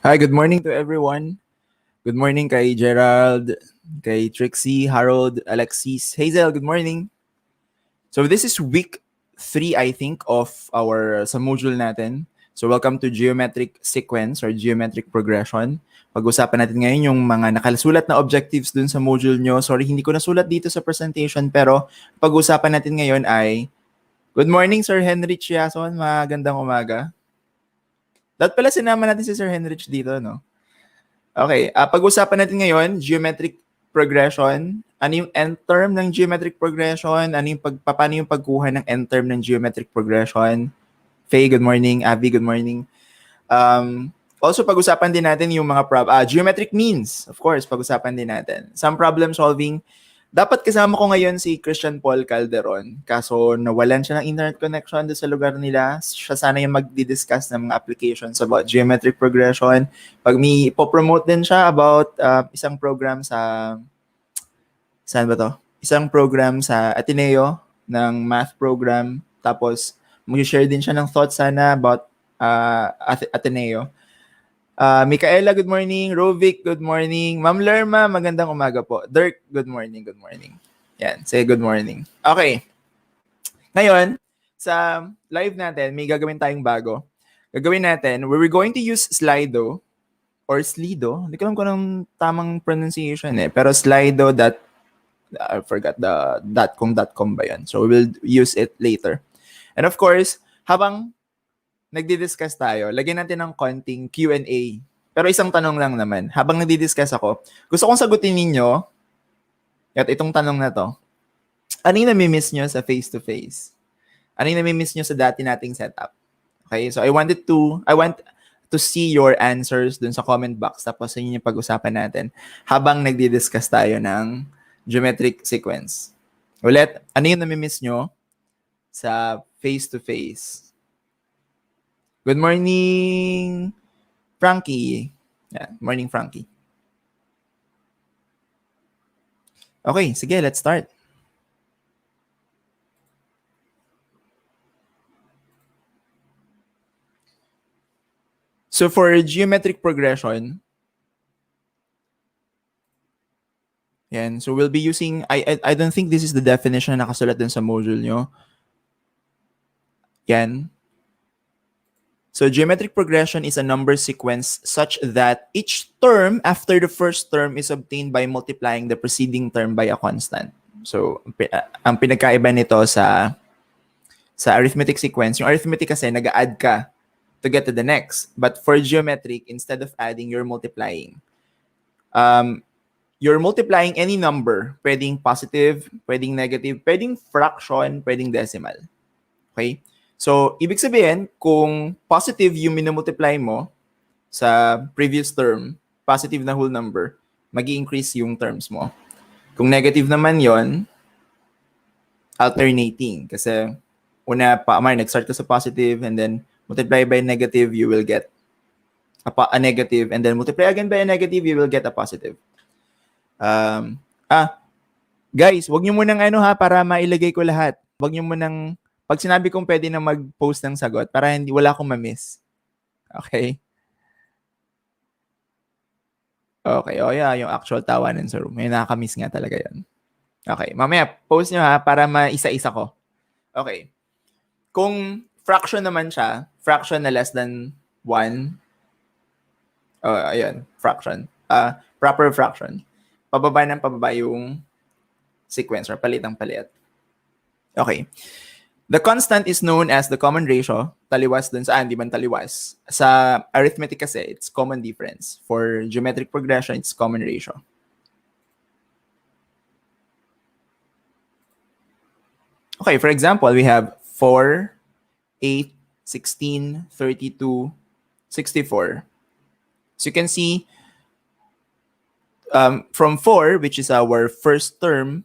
Hi, good morning to everyone. Good morning kay Gerald, kay Trixie, Harold, Alexis, Hazel, good morning. So this is week 3, I think, of our sa module natin. So welcome to geometric sequence or geometric progression. Pag-usapan natin ngayon yung mga nakasulat na objectives dun sa module nyo. Sorry, hindi ko nasulat dito sa presentation, pero pag-usapan natin ngayon ay good morning, Sir Henrich Yason. Magandang umaga. Dapat pala sinama natin si Sir Henrich dito, no? Okay, pag-usapan natin ngayon, geometric progression. Ano yung end term ng geometric progression? Paano yung pagkuha ng end term ng geometric progression? Faye, good morning. Abby, good morning. Also, pag-usapan din natin yung mga geometric means. Of course, pag-usapan din natin. Some problem solving. Dapat kasama ko ngayon si Christian Paul Calderon. Kaso nawalan siya ng internet connection doon sa lugar nila. Siya sana yung magdi-discuss ng mga applications about geometric progression. Pag may ipopromote din siya about isang program sa... Saan ba to? Isang program sa Ateneo ng math program. Tapos mag-share din siya ng thoughts sana about Ateneo. Micaela, good morning. Rovic, good morning. Ma'am Lerma, magandang umaga po. Dirk, good morning, good morning. Yan, say good morning. Okay. Ngayon, sa live natin, may gagawin tayong bago. Gagawin natin, we're going to use Slido or Slido. Hindi ko alam kung anong tamang pronunciation Pero Slido I forgot the .com ba yan. So we will use it later. And of course, habang nagdi-discuss tayo, lagyan natin ng konting Q&A. Pero isang tanong lang naman. Habang nagdi-discuss ako, gusto kong sagutin ninyo at itong tanong na to. Ano yung nami-miss nyo sa face-to-face? Ano yung nami-miss nyo sa dati nating setup? Okay, so I want to see your answers dun sa comment box tapos yun yung pag-usapan natin habang nagdi-discuss tayo ng geometric sequence. Ulit, ano yung nami-miss nyo sa face-to-face? Good morning, Frankie. Yeah, morning, Frankie. Okay, sige, let's start. So for geometric progression, yan, so we'll be using, I don't think this is the definition na nakasulat dun sa module nyo. Yan. So geometric progression is a number sequence such that each term after the first term is obtained by multiplying the preceding term by a constant. So ang pinagkaiba nito sa arithmetic sequence, yung arithmetic kasi nag-add ka to get to the next. But for geometric, instead of adding, you're multiplying. You're multiplying any number. Pwedeng positive, pwedeng negative, pwedeng fraction, pwedeng decimal. Okay? So, ibig sabihin, kung positive yung minumultiply mo sa previous term, positive na whole number, mag-i-increase yung terms mo. Kung negative naman yon, alternating. Kasi una pa, nag-start ka sa positive and then multiply by negative, you will get a negative. And then multiply again by a negative, you will get a positive. Guys, wag nyo munang para mailagay ko lahat. Wag nyo munang pag sinabi kong pwede na mag-post ng sagot para wala akong ma-miss. Okay? Okay, yeah, yung actual tawanan sa room. May nakaka-miss nga talaga yan. Okay, mamaya, post nyo para maisa-isa ko. Okay. Kung fraction naman siya, fraction na less than 1, ayun, fraction. Proper fraction. Pababa ng pababa yung sequence or palit ng palit. Okay. The constant is known as the common ratio. Taliwas dun saan, di man taliwas. Sa arithmetic kasi, it's common difference. For geometric progression, it's common ratio. Okay, for example, we have 4, 8, 16, 32, 64. So you can see from 4, which is our first term,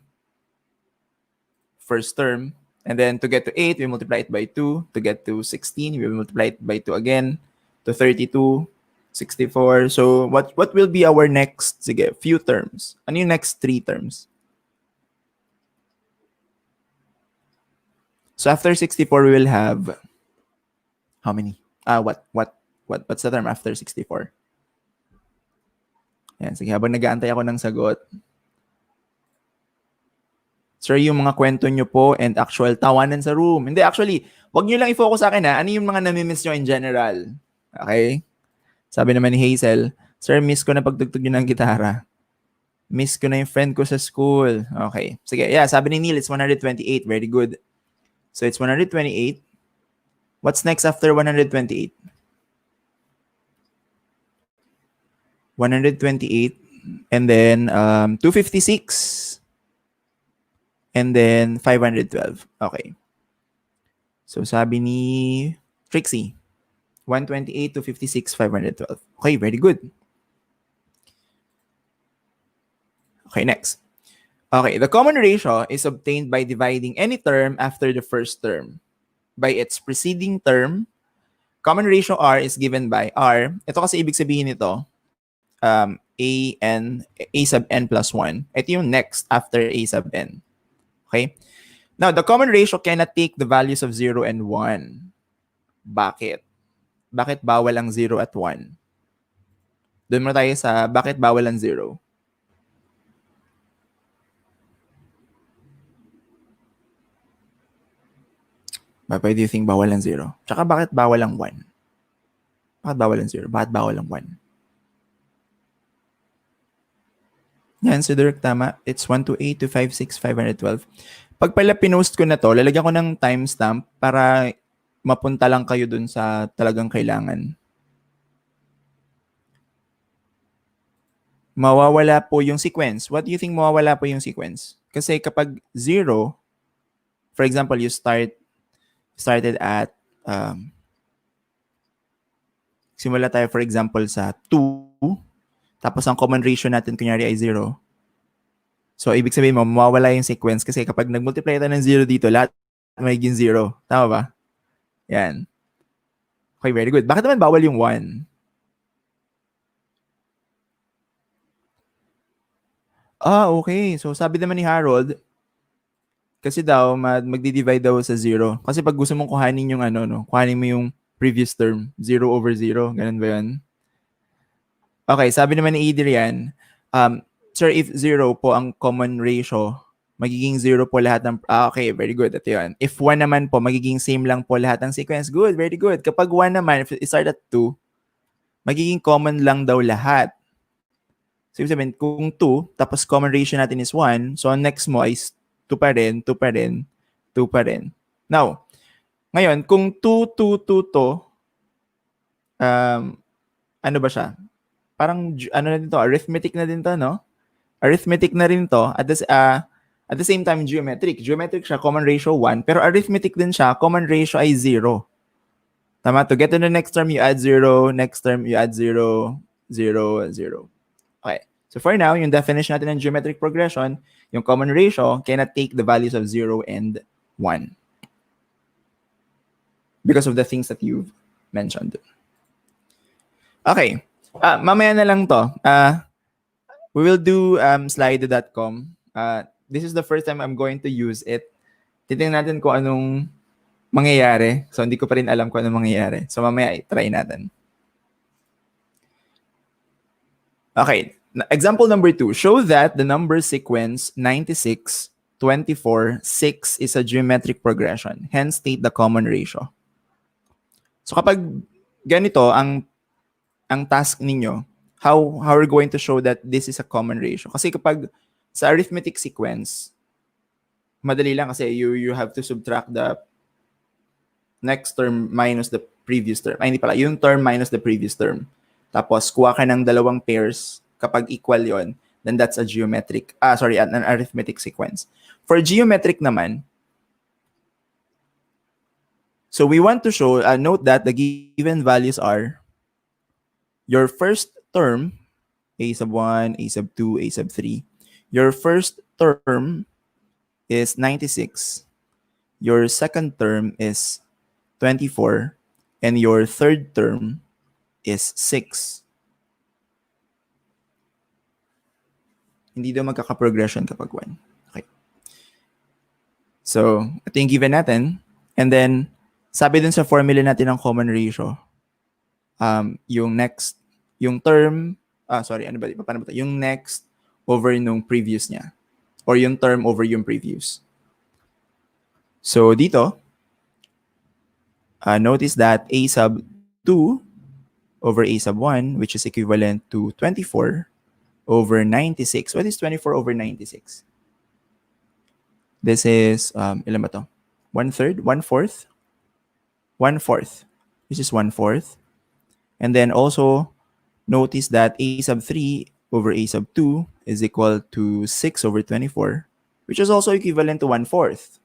and then to get to 8, we multiply it by 2. To get to 16, we multiply it by 2 again. To 32, 64. So what will be our next, few terms? Ano yung next 3 terms? So after 64, we will have how many? What's the term after 64? Yan, sige, habang nag-aantay ako ng sagot. Sir, yung mga kwento nyo po and actual tawanan sa room. Hindi, actually, wag nyo lang i-focus sa akin ha. Ano yung mga namimiss nyo in general? Okay? Sabi naman ni Hazel, Sir, miss ko na pagtugtog nyo ng gitara. Miss ko na yung friend ko sa school. Okay. Sige, yeah, sabi ni Neil, it's 128. Very good. So, it's 128. What's next after 128? 128. And then, 256. And then, 512. Okay. So, sabi ni Trixie, 128 to 56, 512. Okay, very good. Okay, next. Okay, the common ratio is obtained by dividing any term after the first term by its preceding term. Common ratio R is given by R. Ito kasi ibig sabihin nito, A sub n plus 1. Ito yung next after A sub n. Okay? Now, the common ratio cannot take the values of 0 and 1. Bakit? Bakit bawal ang 0 at 1? Doon mo tayo sa bakit bawal ang 0. Why do you think bawal ang 0? Tsaka bakit bawal ang 1? Bakit bawal ang 0? Bakit bawal ang 1? Yan, si Dirk, tama. It's 128 to 56, 512. Pag pala pinost ko na to, lalagyan ko ng timestamp para mapunta lang kayo dun sa talagang kailangan. Mawawala po yung sequence. What do you think mawawala po yung sequence? Kasi kapag 0, for example, you started at, simula tayo for example sa 2, tapos ang common ratio natin kunyari ay 0. So, ibig sabihin mo, mawawala yung sequence kasi kapag nag-multiply tayo ng 0 dito, lahat magiging 0. Tama ba? Yan. Okay, very good. Bakit naman bawal yung 1? Okay. So, sabi naman ni Harold, kasi daw, magdi-divide daw sa 0. Kasi pag gusto mong kuhanin yung kuhanin mo yung previous term, 0 over 0. Ganun ba yun? Okay, sabi naman ni Adrian, Sir, if 0 po ang common ratio, magiging 0 po lahat ng... okay, very good. Ito yun. If 1 naman po, magiging same lang po lahat ng sequence. Good, very good. Kapag 1 naman, if it start at 2, magiging common lang daw lahat. So, ibig sabihin, kung 2, tapos common ratio natin is 1, so next mo is 2 pa rin, 2 pa rin, 2 pa rin. Now, ngayon, kung 2, 2, 2 to, ano ba siya? Parang, ano na din to, arithmetic na din to, no? Arithmetic na rin to, at the same time, geometric. Geometric siya, common ratio 1, pero arithmetic din siya, common ratio ay 0. Tama? To get to the next term, you add 0, next term, you add 0, 0, 0. Okay. So for now, yung definition natin ng geometric progression, yung common ratio cannot take the values of 0 and 1. Because of the things that you've mentioned. Okay. Mamaya na lang to. We will do slide.com. This is the first time I'm going to use it. Titingnan natin kung anong mangyayari. So, hindi ko pa rin alam kung anong mangyayari. So, mamaya try natin. Okay. Example number 2. Show that the number sequence 96, 24, 6 is a geometric progression. Hence, state the common ratio. So, kapag ganito ang task ninyo, how are we going to show that this is a common ratio? Kasi kapag sa arithmetic sequence, madali lang kasi you have to subtract the next term minus the previous term. Ay, hindi pala. Yung term minus the previous term. Tapos, kuha ka ng dalawang pairs. Kapag equal yon, then that's a geometric, an arithmetic sequence. For geometric naman, so we want to show, note that the given values are your first term, a sub 1, a sub 2, a sub 3. Your first term is 96. Your second term is 24. And your third term is 6. Hindi daw magkaka-progression kapag 1. Okay. So, ito yung given natin. And then, sabi dun sa formula natin ng common ratio, yung term sorry, ano ba? Paano ba ito? Yung next over nung previous niya. Or yung term over yung previous. So, dito, notice that a sub 2 over a sub 1, which is equivalent to 24 over 96. What is 24 over 96? This is, ilan ba to? 1/3? 1/4? 1/4. This is 1/4. And then also, notice that a sub 3 over a sub 2 is equal to 6 over 24, which is also equivalent to 1/4.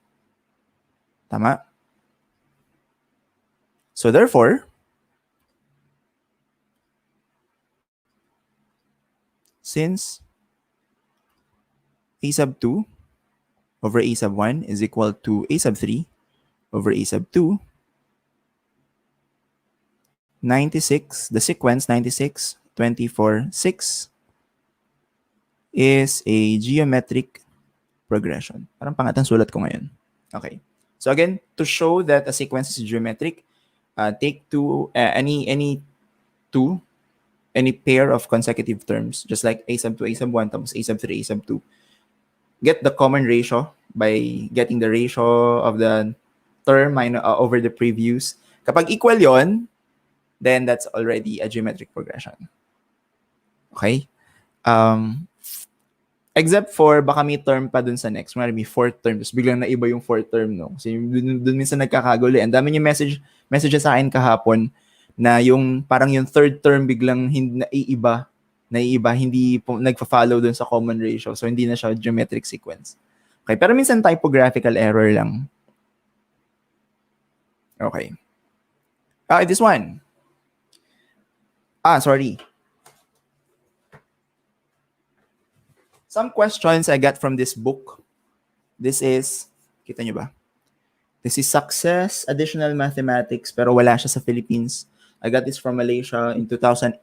Tama? So therefore, since a sub 2 over a sub 1 is equal to a sub 3 over a sub 2, 96, the sequence 96, 24, 6 is a geometric progression. Parang pangatang sulat ko ngayon. Okay. So again, to show that a sequence is geometric, take any two, any pair of consecutive terms, just like a sub 2, a sub 1, tapos a sub 3, a sub 2. Get the common ratio by getting the ratio of the term over the previous. Kapag equal yon, then that's already a geometric progression. Okay? Except for baka may term pa dun sa next. May fourth term. Tapos biglang naiba yung fourth term, no? Kasi dun minsan nagkakagulo. Ang dami yung messages sa akin kahapon na yung parang yung third term biglang naiiba, hindi nagfa-follow dun sa common ratio. So, hindi na siya geometric sequence. Okay, pero minsan typographical error lang. Okay. This one. Sorry. Some questions I got from this book. This is, kita nyo ba? This is Success Additional Mathematics, pero wala siya sa Philippines. I got this from Malaysia in 2018.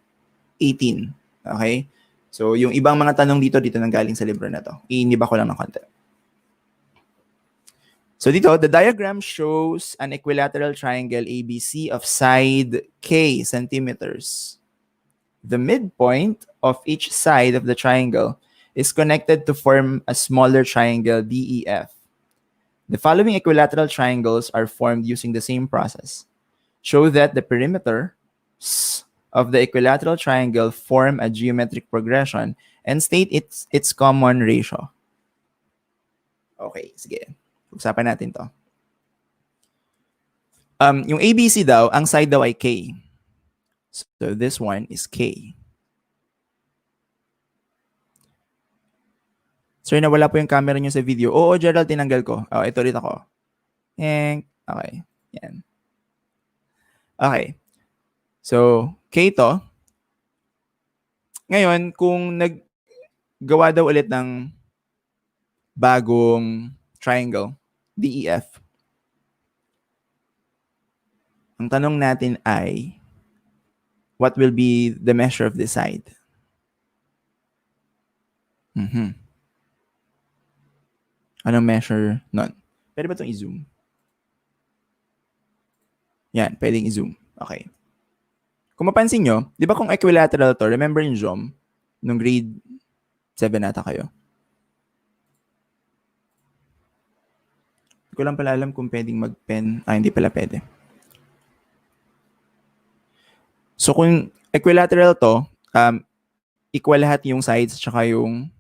Okay? So, yung ibang mga tanong dito nang galing sa libro na to. Iiniba ko lang ng konti. So dito, the diagram shows an equilateral triangle ABC of side K centimeters. The midpoint of each side of the triangle is connected to form a smaller triangle DEF. The following equilateral triangles are formed using the same process. Show that the perimeters of the equilateral triangle form a geometric progression and state its common ratio. Okay, sige. Usapan natin to. Yung ABC daw, ang side daw ay K. So this one is K. Sir, nawala po yung camera niyo sa video. Oo, Gerald, tinanggal ko. Ito ulit ako. Okay. Yan. Okay. So, K to. Ngayon, kung naggawa daw ulit ng bagong triangle, DEF, ang tanong natin ay, what will be the measure of this side? Anong measure nun? Pwede ba itong i-zoom? Yan, pwedeng i-zoom. Okay. Kung mapansin nyo, di ba kung equilateral to, remember yung geom? Nung grade 7 nata kayo. Hindi ko lang pala alam kung pwedeng mag-pen. Hindi pala pwede. So kung equilateral to, equal lahat yung sides tsaka yung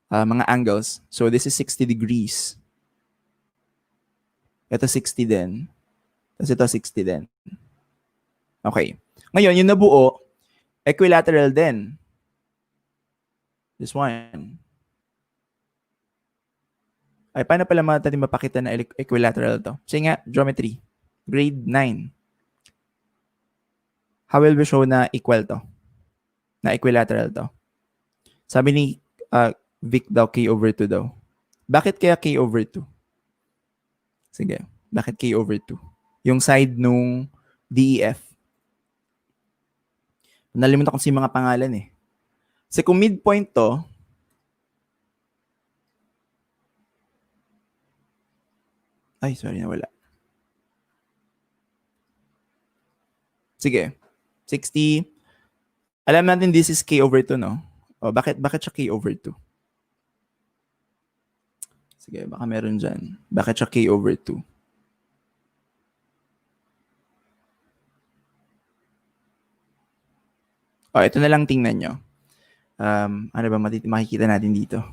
mga angles. So this is 60 degrees. Ito 60 din. Tapos ito 60 din. Okay. Ngayon, yung nabuo, equilateral din. This one. Ay, paano pala natin mapakita na equilateral to? Kasi nga, geometry. Grade 9. How will we show na equal to? Na equilateral to? Sabi ni Vic daw, K over 2 daw. Bakit kaya K over 2? Sige, bakit K over 2? Yung side nung DEF. Nalimutan ko kasi mga pangalan eh. Kasi kung midpoint to, ay, sorry, nawala. Sige, 60. Alam natin this is k over 2, no? O, bakit siya k over 2? Sige, baka meron dyan. Bakit siya k over 2? O, ito na lang tingnan nyo. Ano ba makikita natin dito?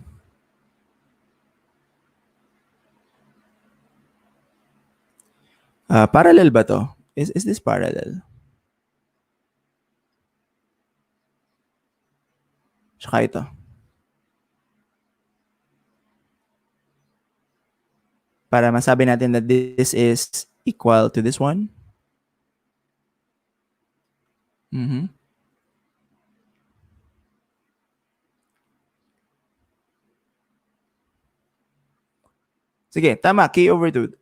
Parallel ba to? Is this parallel? Tsaka ito. Para masabi natin that this is equal to this one. Mm-hmm. Sige, tama. K over 2.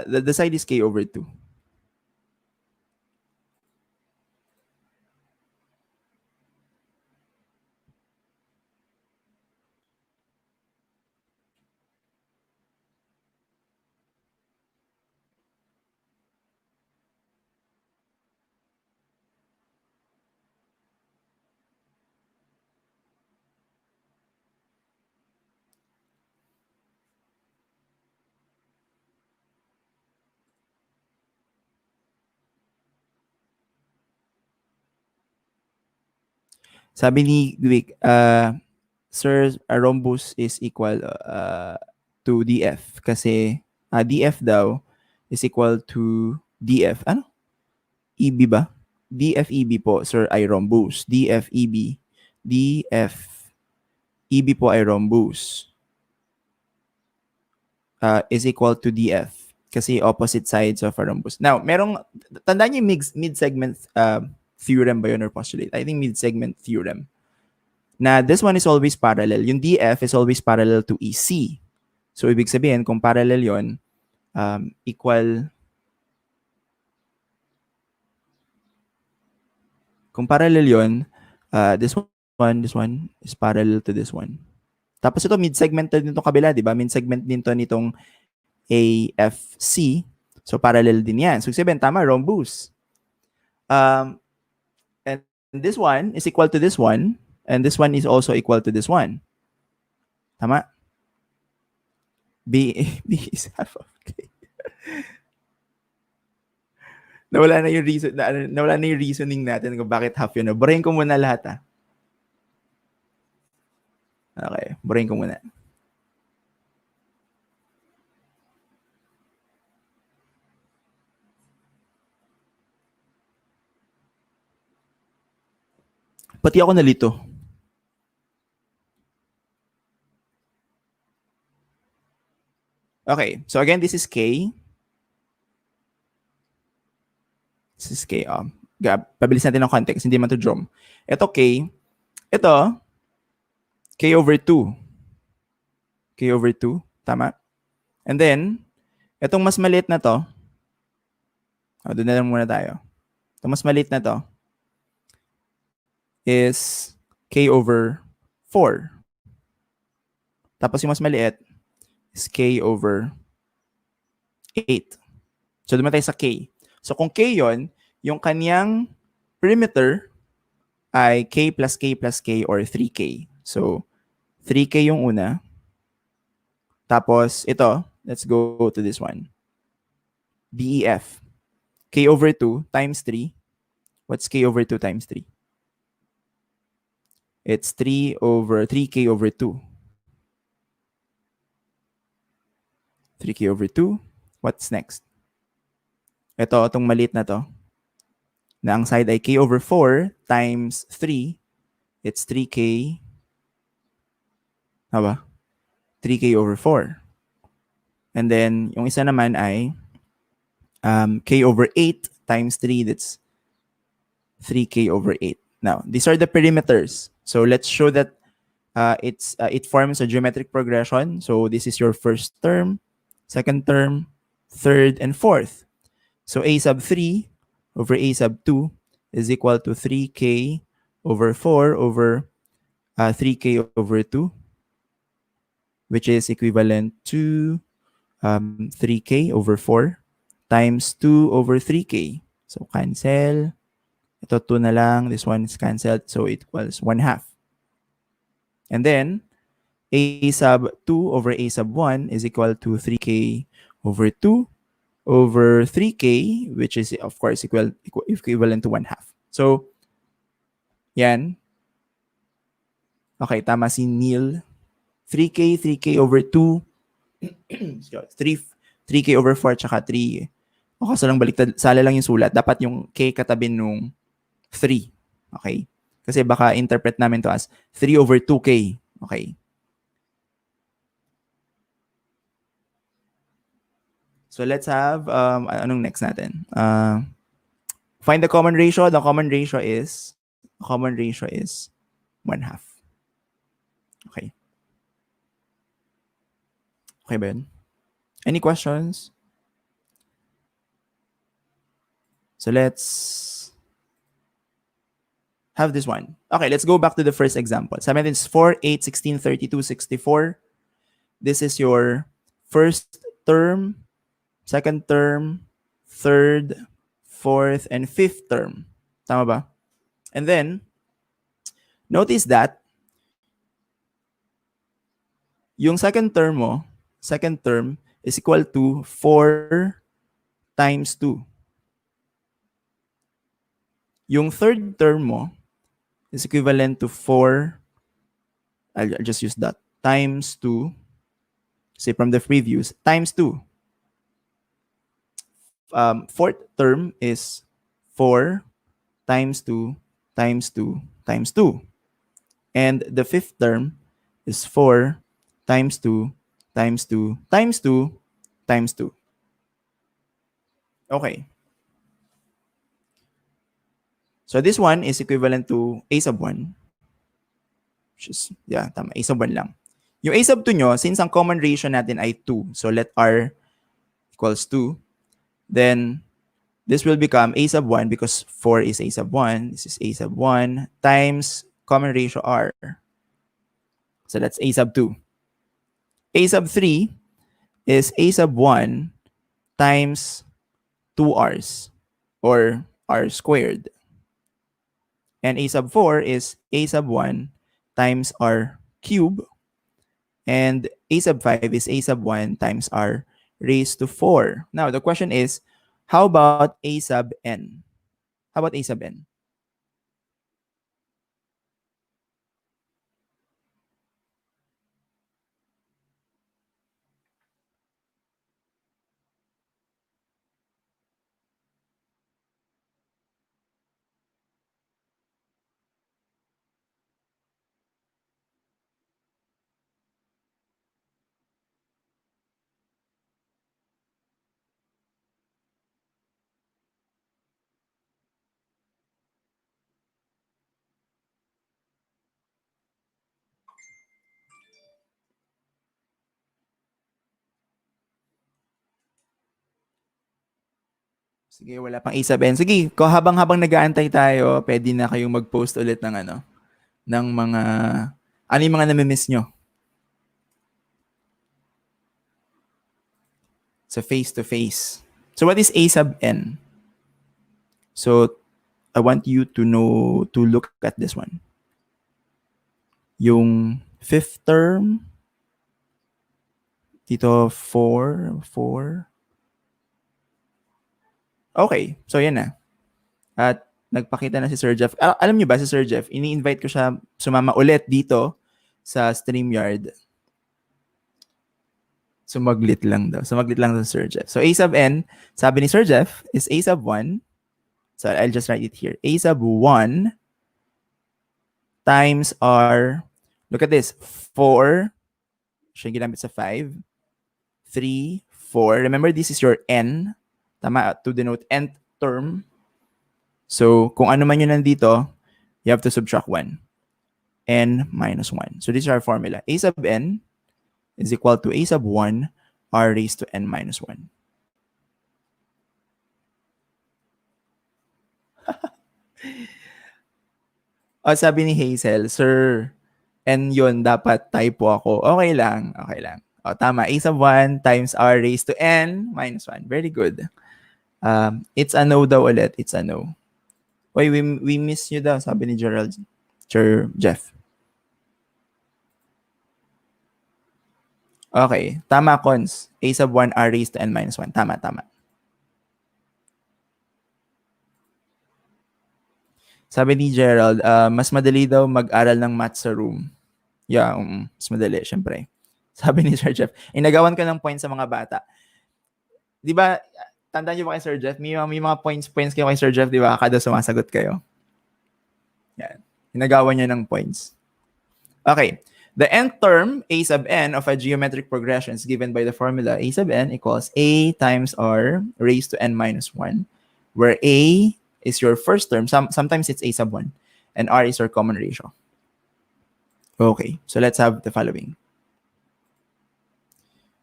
The side is k over 2. Sabi ni Gwick, Sir, a rhombus is equal to DF kasi DF daw is equal to DF. Ano? EB ba? DFEB po, sir, ay rhombus. DFEB. DFEB po ay rhombus. Is equal to DF kasi opposite sides of a rhombus. Now, tandaan niyo yung mid-segment theorem ba yun or postulate? I think mid-segment theorem. Na this one is always parallel. Yung DF is always parallel to EC. So, ibig sabihin, kung parallel yon, equal. Kung parallel yon, this one is parallel to this one. Tapos ito, mid-segment din itong kabila, di ba? Mid-segment din to nitong AFC. So, parallel din yan. So, sabihin, tama, rhombus. And this one is equal to this one. And this one is also equal to this one. Tama? B is half of K. Nawala na yung reasoning natin kung bakit half yun. Burahin ko muna lahat, Okay, burahin ko muna. Pati ako nalito. Okay, so again, this is K. This is K. Pabilis natin ng context, hindi man to drum. Ito K. Ito, K over 2. K over 2, tama? And then, itong mas maliit na to, doon na lang muna tayo. Itong mas maliit na to is K over 4. Tapos yung mas maliit is K over 8. So, dumatay sa K. So, kung K yon, yung kanyang perimeter ay K plus K plus K or 3K. So, 3K yung una. Tapos, ito, let's go to this one. DEF. K over 2 times 3. What's K over 2 times 3? It's 3K over 2. 3K over 2. What's next? Ito, itong maliit na to. Na ang side ay K over 4 times 3. It's 3K. Haba? 3K over 4. And then, yung isa naman ay K over 8 times 3. That's 3K over 8. Now, these are the perimeters. So, let's show that it forms a geometric progression. So, this is your first term, second term, third, and fourth. So, A sub 3 over A sub 2 is equal to 3K over 4 over 3K over 2, which is equivalent to 3K over 4 times 2 over 3K. So, cancel. Ito 2 na lang. This one is cancelled. So it equals 1/2. And then, a sub 2 over a sub 1 is equal to 3k over 2 over 3k, which is, of course, equivalent to 1/2. So, yan. Okay, tama si Neil. 3k over 2, 3k over 4, tsaka 3. O kaso lang baliktad, sala lang yung sulat. Dapat yung k katabi nung 3. Okay? Kasi baka interpret namin to as 3 over 2k. Okay? So let's have, anong next natin? Find the common ratio. The common ratio is 1/2. Okay. Okay ba yun? Any questions? So let's have this one. Okay, let's go back to the first example. Sabi natin is 4, 8, 16, 32, 64. This is your first term, second term, third, fourth, and fifth term. Tama ba? And then, notice that yung second term is equal to 4 times 2. Yung third term mo is equivalent to 4, I'll just use that, times 2, say from the previous, times 2. Fourth term is 4 times 2 times 2 times 2. And the fifth term is 4 times 2 times 2 times 2 times 2. Okay. So this one is equivalent to a sub 1. Which is, yeah, tama, a sub 1 lang. Yung a sub 2 nyo, since ang common ratio natin ay 2, so let r equals 2, then this will become a sub 1 because 4 is a sub 1. This is a sub 1 times common ratio r. So that's a sub 2. A sub 3 is a sub 1 times 2r's or r squared. And a sub 4 is a sub 1 times r cube. And a sub 5 is a sub 1 times r raised to 4. Now, the question is, how about a sub n? How about a sub n? Sige, wala pang a sub n. Sige, habang nag-aantay tayo, pwede na kayong mag-post ulit ng ng mga, ano yung mga namimiss nyo sa face-to-face. So what is a sub n? So I want you to look at this one. Yung fifth term, dito 4. Okay, so yan na. At nagpakita na si Sir Jeff. Alam niyo ba si Sir Jeff, ini-invite ko siya sumama ulit dito sa StreamYard. Sumaglit lang daw si Sir Jeff. So a sub n, sabi ni Sir Jeff, is a sub 1. So I'll just write it here. A sub 1 times r, look at this, 4, siya ginamit sa 5, 3, 4. Remember, this is your n. Tama, to denote nth term. So, kung ano man yun nandito, you have to subtract 1. N minus 1. So, this is our formula. A sub n is equal to a sub 1 r raised to n minus 1. Sabi ni Hazel, Sir, n yun, dapat typo ako. Okay lang. Tama. A sub 1 times r raised to n minus 1. Very good. It's a no daw ulit. It's a no. Oy, we miss you daw, sabi ni Gerald. Sir Jeff. Okay. Tama, Cons. A sub 1 r raised to n minus 1. Tama, tama. Sabi ni Gerald, mas madali daw mag-aral ng math sa room. Yeah, mas madali, syempre. Sabi ni Sir Jeff, inagawan ko ng points sa mga bata. Di ba, tandaan niyo ba kay Sir Jeff? May mga points kayo kay Sir Jeff, di ba? Kada sumasagot kayo. Yan. Inagawan niya ng points. Okay. The nth term, a sub n, of a geometric progression is given by the formula a sub n equals a times r raised to n minus 1, where a is your first term. Sometimes it's a sub 1, and r is your common ratio. Okay, so let's have the following.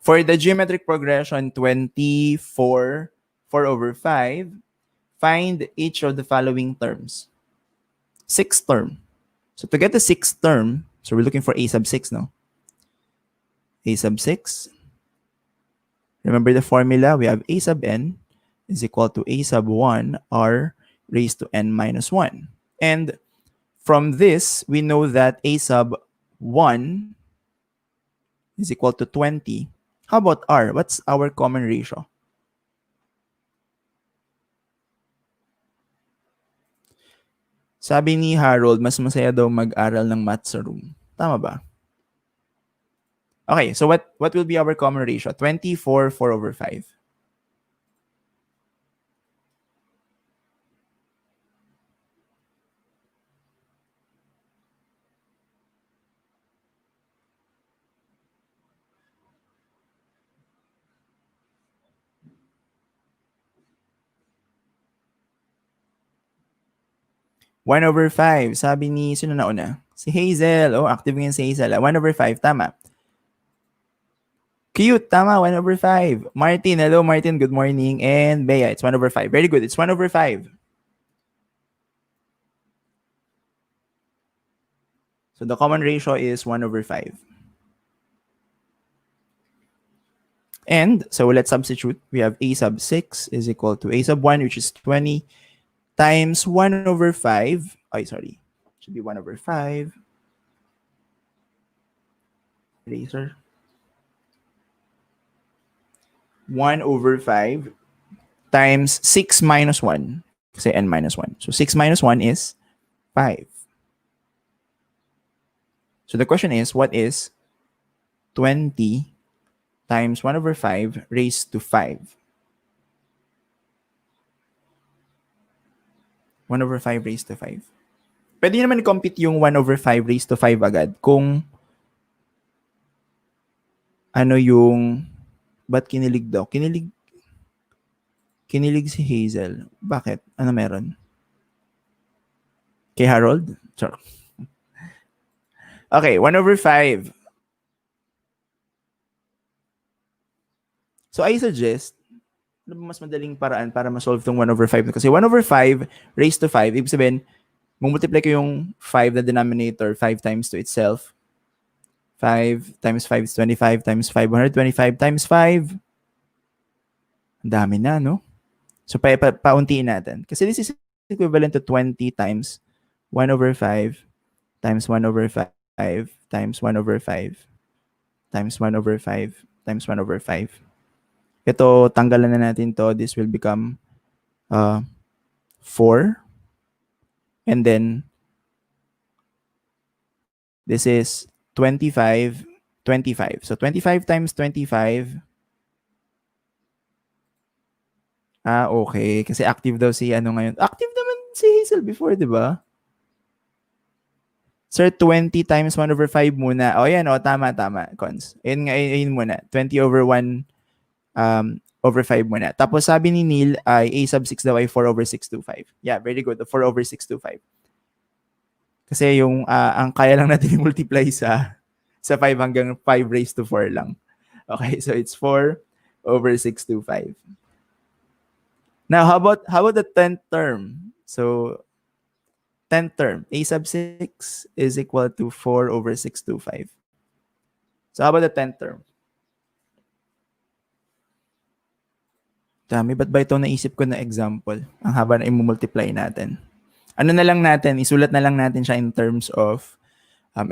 For the geometric progression 24, 4 over 5, find each of the following terms. Sixth term. So to get the sixth term, so we're looking for a sub 6, no? A sub 6. Remember the formula? We have a sub n is equal to a sub 1 r raised to n minus 1. And from this, we know that a sub 1 is equal to 20. How about r? What's our common ratio? Sabi ni Harold, mas masaya daw mag-aral ng math sa room. Tama ba? Okay, so what will be our common ratio? 24, 4 over 5. One over 5. Sabi ni, sino na una? Si Hazel. Oh, active ngayon si Hazel. 1 over 5. Tama. Cute. Tama. 1 over 5. Martin. Hello, Martin. Good morning. And Bea, it's 1 over 5. Very good. It's 1 over 5. So the common ratio is 1 over 5. And so let's substitute. We have a sub 6 is equal to a sub 1, which is 20, times 1 over 5. Oh, sorry. Should be 1 over 5. Eraser. 1 over 5 times 6 minus 1. Kasi n minus 1. So 6 minus 1 is 5. So the question is, what is 20 times 1 over 5 raised to 5? 1 over 5 raised to 5. Pwede naman compute yung 1 over 5 raised to 5 agad kung ano yung, ba't kinilig daw? Kinilig si Hazel. Bakit? Ano meron? Kay Harold? Sure. Okay, 1 over 5. So I suggest, ano ba mas madaling paraan para ma-solve itong 1 over 5? Kasi 1 over 5 raised to 5, ibig sabihin, multiply ko yung 5 na denominator, 5 times to itself. 5 times 5 is 25 times 5, 125 times 5. Ang dami na, no? So pauntiin natin. Kasi this is equivalent to 20 times 1 over 5 times 1 over 5 times 1 over 5 times 1 over 5 times 1 over 5. Ito, tanggalan na natin to. This will become 4. And then, this is 25, 25. So, 25 times 25. Okay. Kasi active daw si ano ngayon. Active naman si Hazel before, di ba? Sir, 20 times 1 over 5 muna. O, yan. O, tama. Cons. Yun muna. 20 over 1 over 5 muna. Tapos sabi ni Neil ay a sub 6 daw ay 4 over 625. Yeah, very good. 4 over 625. Kasi yung ang kaya lang natin multiply sa 5 hanggang 5 raised to 4 lang. Okay, so it's 4 over 625. Now, how about the 10th term? So 10th term, a sub 6 is equal to 4 over 625. So how about the 10th term? Dami, ba't ba ito naisip ko na example? Ang haba na i-multiply natin. Ano na lang natin, isulat na lang natin siya in terms of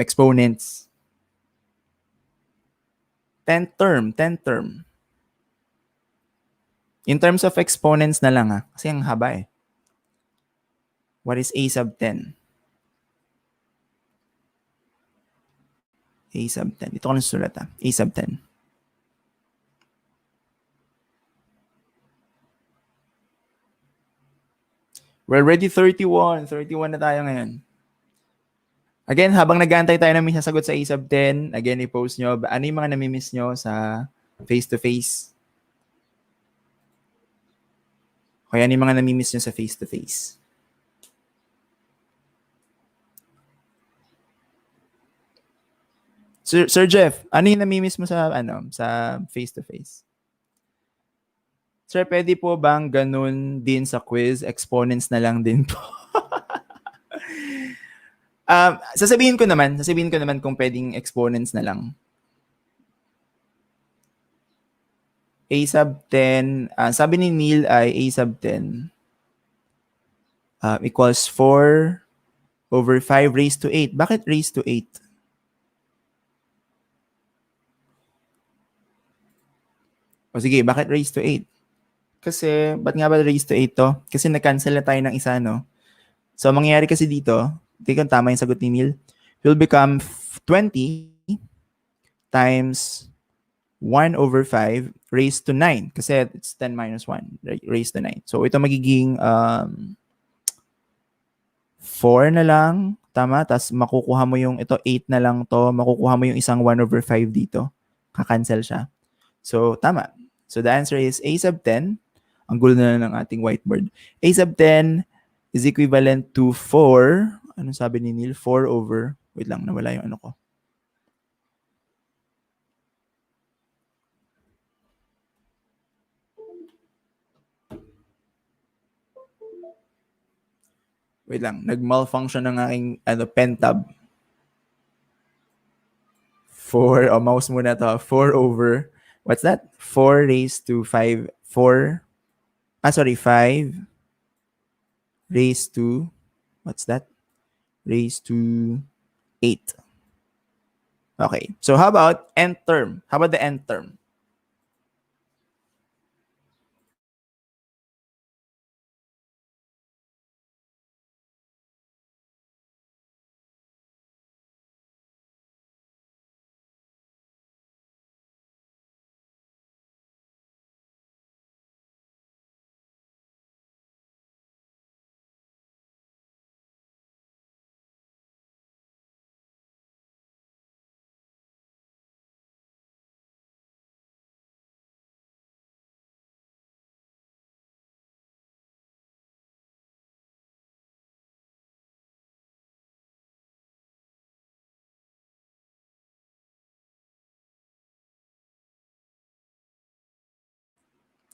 exponents. 10th term, 10th term. In terms of exponents na lang kasi ang haba eh. What is a sub 10? A sub 10. Ito ko lang susulat A sub 10. We're already 31. 31 na tayo ngayon. Again, habang nag-aantay tayo na may sasagot sa A sub 10, again, i-post nyo, ano yung mga namimiss nyo sa face-to-face? Kaya ano yung mga namimiss nyo sa face-to-face? Sir Jeff, ano yung namimiss mo sa face-to-face? Sir, pwede po bang ganun din sa quiz? Exponents na lang din po. Sasabihin ko naman kung pwedeng exponents na lang. A sub 10, sabi ni Neil ay A sub 10 equals 4 over 5 raised to 8. Bakit raised to 8? O sige, bakit raised to 8? Kasi, ba't nga ba raised to 8 to? Kasi na-cancel na tayo ng isa, no? So, mangyayari kasi dito, hindi kung tama yung sagot ni Neil, will become 20 times 1 over 5 raised to 9. Kasi it's 10 minus 1 raised to 9. So, ito magiging 4 na lang. Tama? Tapos makukuha mo yung, ito 8 na lang to. Makukuha mo yung isang 1 over 5 dito. Kakancel siya. So, tama. So, the answer is A sub 10. Ang gulo na ng ating whiteboard. A sub 10 is equivalent to 4. Anong sabi ni Neil? 4 over, wait lang, nawala yung ano ko. Wait lang, nag-malfunction ng aking pen tab. 4, mouse muna to. 4 over, what's that? 4 raised to 5, 5 raised to, what's that? Raised to 8. Okay, so how about nth term? How about the nth term?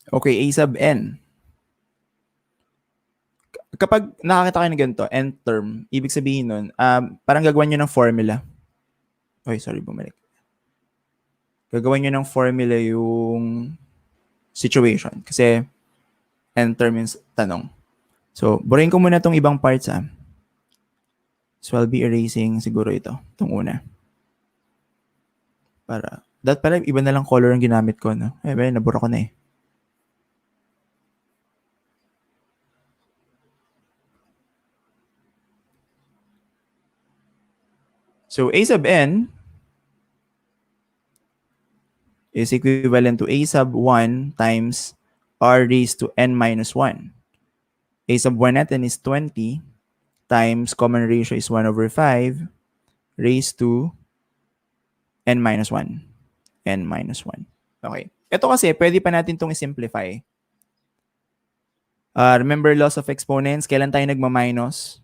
Okay, A sub n. Kapag nakakita kayo ng ganito, nth term, ibig sabihin nun, parang gagawin nyo ng formula. Oy, sorry, bumalik. Gagawin nyo ng formula yung situation. Kasi nth term yung tanong. So, burahin ko muna itong ibang parts. So, I'll be erasing siguro ito. Itong una. Pala, iba na lang color ang ginamit ko. No? Nabura ko na eh. So, A sub n is equivalent to A sub 1 times R raised to n minus 1. A sub 1 natin is 20 times common ratio is 1 over 5 raised to n minus 1. N minus 1. Okay. Ito kasi, pwede pa natin itong i-simplify. Remember laws of exponents? Kailan tayo nagma-minus?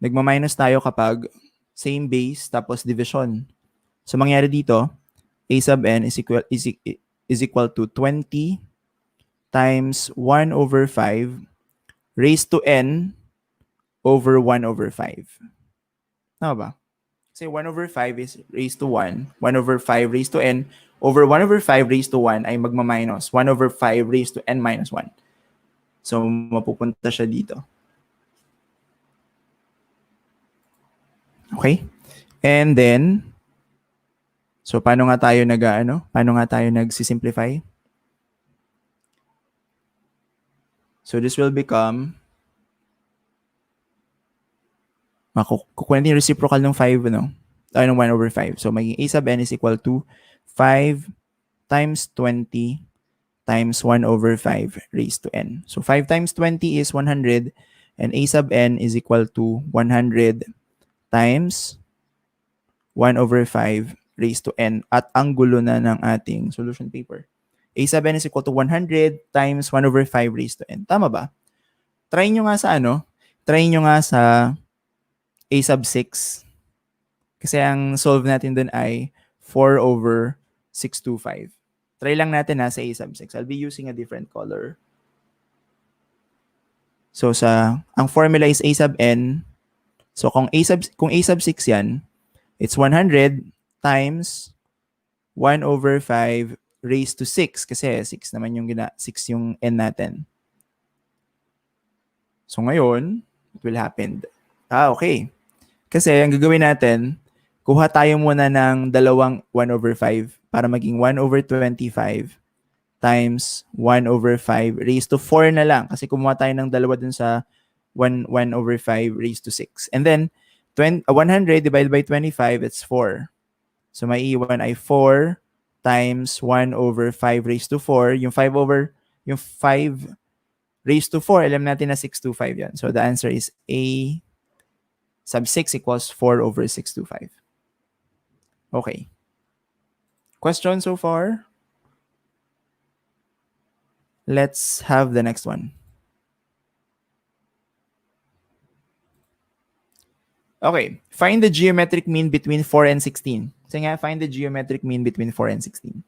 Nagma-minus tayo kapag same base tapos division. So, mangyari dito, A sub n is equal to 20 times 1 over 5 raised to n over 1 over 5. Tama ba? Kasi 1 over 5 is raised to 1. 1 over 5 raised to n over 1 over 5 raised to 1 ay magma-minus. 1 over 5 raised to n minus 1. So, mapupunta siya dito. Okay? And then, so paano nga tayo Paano nga tayo nagsisimplify? So, this will become, kukunin yung reciprocal ng 5, no? Ay, ng 1/5. So, maging a sub n is equal to 5 times 20 times 1/5 raised to n. So 5 times 20 is 100 and a sub n is equal to 100 times 1/5 raised to n. At ang gulo na ng ating solution paper. A sub n is equal to 100 times 1/5 raised to n. Tama ba? Try nyo nga sa Try nyo nga sa a sub 6. Kasi ang solve natin dun ay 4/625. Try lang natin sa a sub 6. I'll be using a different color. So ang formula is a sub n. So kung a sub 6 yan, it's 100 times 1/5 raised to 6 kasi 6 naman yung 6 yung n natin. So ngayon, it will happen. Okay. Kasi ang gagawin natin, kuha tayo muna ng dalawang 1/5 para maging 1/25 times 1/5 raised to 4 na lang. Kasi kumuha tayo ng dalawa dun sa 1/5 raised to 6. And then, 100 divided by 25, it's 4. So may iwan ay 4 times 1/5 raised to 4. Yung 5 raised to 4, alam natin na 625 yan. So the answer is A sub 6 equals 4/625. Okay. Question so far? Let's have the next one. Okay. Find the geometric mean between 4 and 16. So nga, find the geometric mean between 4 and 16.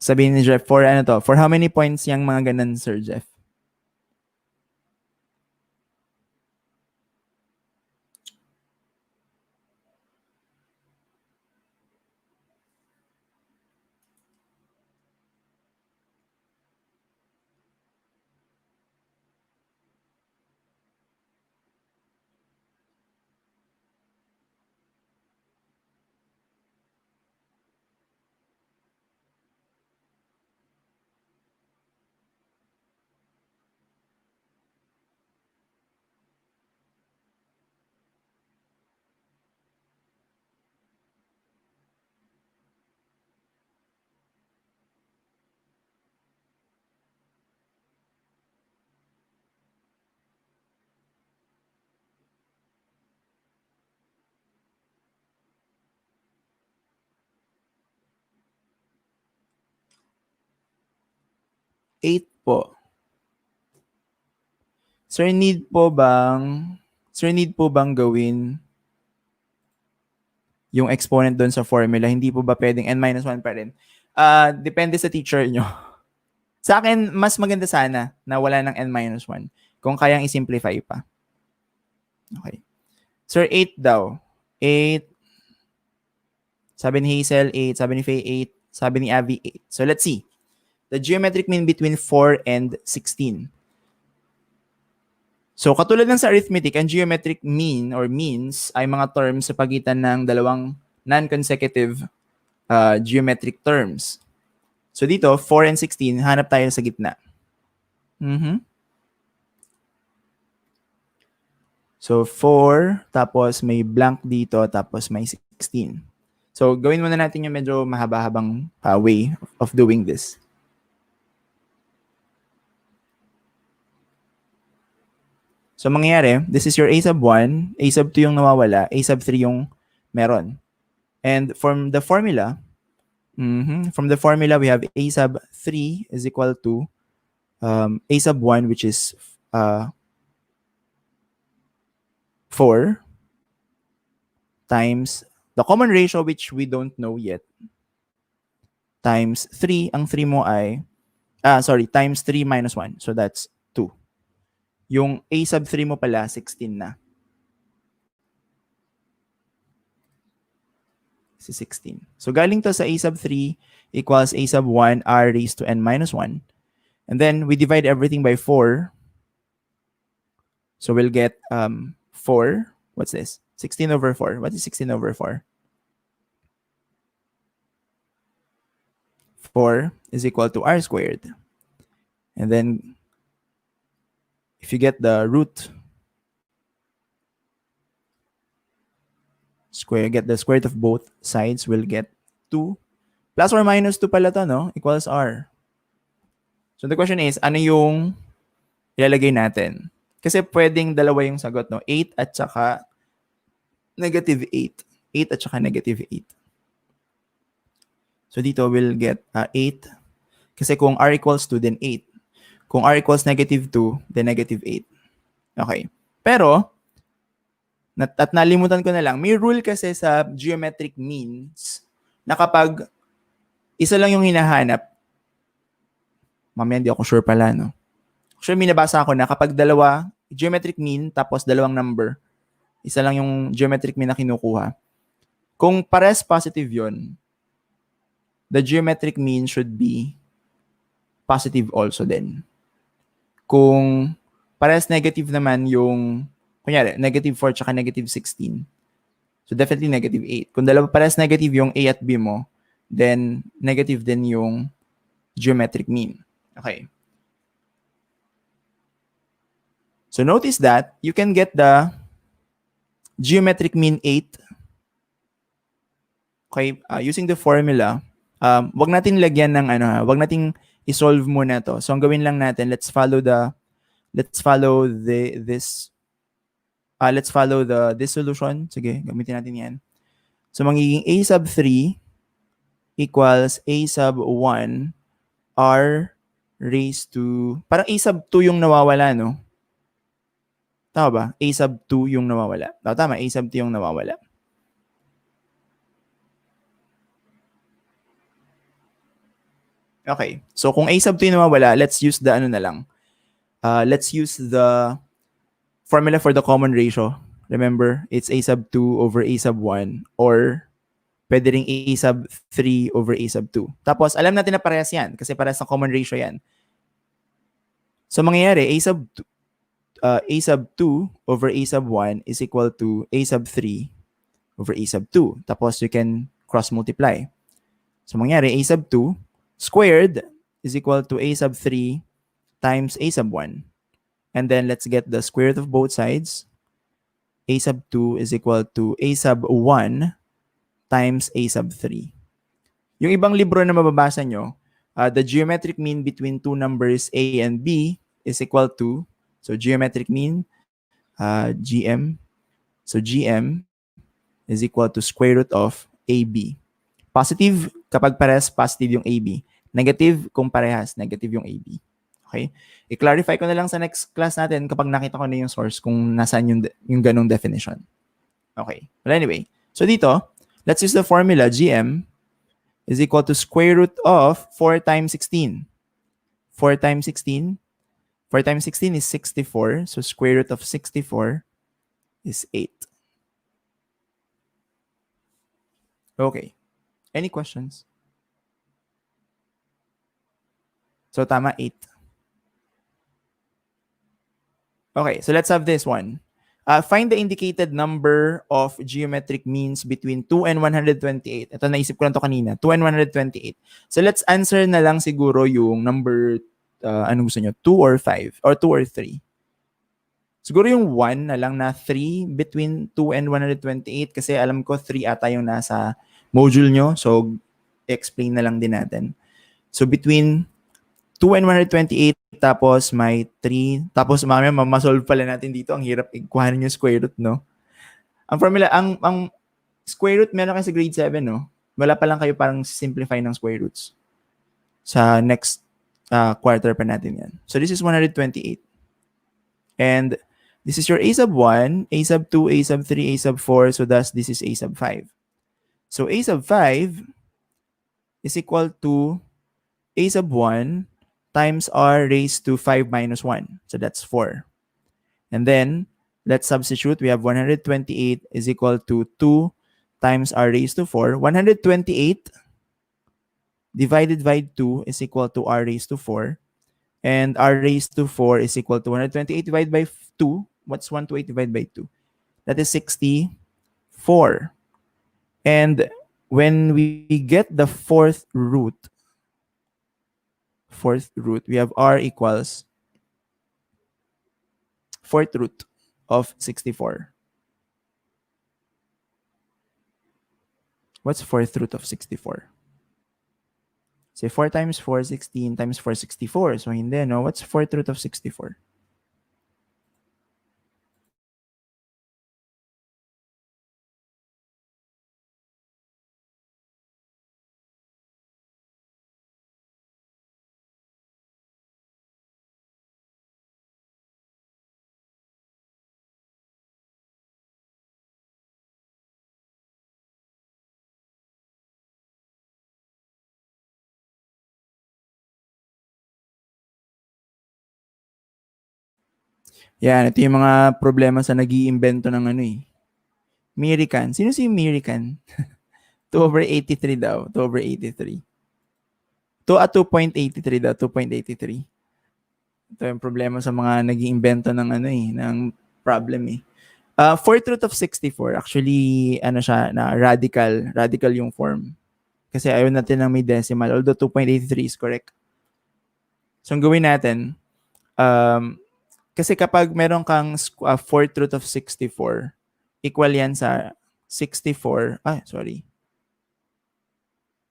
Sabihin ni Jeff, for how many points yung mga ganun, Sir Jeff? Eight po. Sir, need po bang gawin yung exponent doon sa formula? Hindi po ba pwedeng n-1 pa rin? Depende sa teacher nyo. Sa akin, mas maganda sana na wala ng n-1 kung kayang i-simplify pa. Okay. Sir, 8 daw. 8. Sabi ni Hazel, 8. Sabi ni Faye, 8. Sabi ni Abby, 8. So let's see. The geometric mean between 4 and 16. So katulad ng sa arithmetic, ang geometric mean or means ay mga terms sa pagitan ng dalawang non-consecutive geometric terms. So dito, 4 and 16, hanap tayo sa gitna. So 4, tapos may blank dito, tapos may 16. So gawin muna natin yung medyo mahaba-habang way of doing this. So mangyayari, this is your a sub 1, a sub 2 yung nawawala, a sub 3 yung meron. And from the formula, we have a sub 3 is equal to a sub 1, which is 4 times the common ratio, which we don't know yet, times 3. Ang 3 mo ay, times 3 minus 1. So that's 2. Yung a sub 3 mo pala, 16 na. This is 16. So galing to sa a sub 3 equals a sub 1 r raised to n minus 1. And then we divide everything by 4. So we'll get 4. What's this? 16 over 4. What is 16 over 4? 4 is equal to r squared. And then if you get the root, get the square root of both sides, we'll get 2. Plus or minus 2 pala to, no? Equals r. So the question is, ano yung ilalagay natin? Kasi pwedeng dalawa yung sagot, no? 8 at saka negative 8. 8 at saka negative 8. So dito we'll get 8. Kasi kung r equals 2, then 8. Kung r equals negative 2, then negative 8. Okay. Pero, at nalimutan ko na lang, may rule kasi sa geometric means na kapag isa lang yung hinahanap, mamaya hindi ako sure pala, no? Sure, may nabasa ako na kapag dalawa, geometric mean, tapos dalawang number, isa lang yung geometric mean na kinukuha. Kung pares positive yon, the geometric mean should be positive also then. Kung pares negative naman yung, kunyari, negative 4 tsaka negative 16, so definitely negative 8. Kung dalawa pares negative yung A at B mo, then negative din yung geometric mean. Okay. So notice that you can get the geometric mean 8. Okay, using the formula, wag natin lagyan ng wag nating i-solve muna to. So ang gawin lang natin, let's follow this solution. Sige, gamitin natin 'yan. So magiging a sub 3 equals a sub 1 r raised to, parang a sub 2 yung nawawala, no? Tama ba? A sub 2 yung nawawala. Tama, a sub 2 yung nawawala. Okay. So kung a sub 2 yung nawawala, let's use the let's use the formula for the common ratio. Remember, it's a sub 2 over a sub 1, or pwede ring a sub 3 over a sub 2. Tapos alam natin na parehas yan kasi parehas ng common ratio yan. So mangyayari, a sub 2 over a sub 1 is equal to a sub 3 over a sub 2. Tapos you can cross multiply. So mangyayari, a sub 2 squared is equal to a sub 3 times a sub 1. And then let's get the square root of both sides. A sub 2 is equal to a sub 1 times a sub 3. Yung ibang libro na mababasa nyo, the geometric mean between two numbers a and b is equal to, so geometric mean, GM. So GM is equal to square root of AB. Positive kapag parehas, positive yung AB. Negative kung parehas, negative yung AB. Okay? I-clarify ko na lang sa next class natin kapag nakita ko na yung source kung nasaan yung ganong definition. Okay. Well, anyway. So dito, let's use the formula. GM is equal to square root of 4 times 16. 4 times 16. 4 times 16 is 64. So square root of 64 is 8. Okay. Any questions? So tama, 8. Okay, so let's have this one. Find the indicated number of geometric means between 2 and 128. Ito, naisip ko lang to kanina. 2 and 128. So let's answer na lang siguro yung number, ano gusto nyo? 2 or 5? Or 2 or 3? Siguro yung 1 na lang na 3 between 2 and 128 kasi alam ko 3 ata yung nasa module nyo. So, explain na lang din natin. So, between 2 and 128, tapos may 3, tapos mamaya masolve pala natin dito. Ang hirap ikuhanin yung square root, no? Ang formula, ang square root meron kayo sa grade 7, no? Wala pa lang kayo parang simplify ng square roots. Sa next quarter pa natin yan. So, this is 128. And this is your a sub 1, a sub 2, a sub 3, a sub 4. So, thus, this is a sub 5. So, a sub 5 is equal to a sub 1 times r raised to 5 minus 1. So that's 4. And then, let's substitute. We have 128 is equal to 2 times r raised to 4. 128 divided by 2 is equal to r raised to 4. And r raised to 4 is equal to 128 divided by 2. What's 128 divided by 2? That is 64. And when we get the fourth root, we have r equals fourth root of 64. What's fourth root of 64? Say 4 times 4, 16 times 4, 64. So hindi, no? What's fourth root of 64? Yan, ito yung mga problema sa nag-iimbento ng ano eh. Mirican. Sino si Mirican? 2 over 83 daw. 2 over 83. 2.83 daw. 2.83. Ito yung problema sa mga nag-iimbento ng ano eh, ng problem eh. Fourth root of 64, actually, ano siya, na radical yung form. Kasi ayaw natin ng may decimal, although 2.83 is correct. So, ang gawin natin, kasi kapag meron kang fourth root of 64, equal yan sa 64,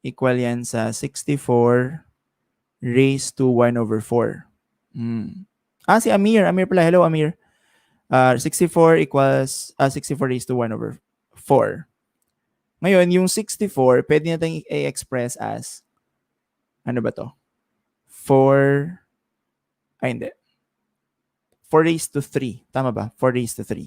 equal yan sa 64 raised to 1 over 4. Si Amir. Amir pala. Hello, Amir. 64 equals 64 raised to 1 over 4. Ngayon, yung 64, pwede natin i-express as, ano ba to? 4, hindi. 4 raised to 3. Tama ba? 4 raised to 3.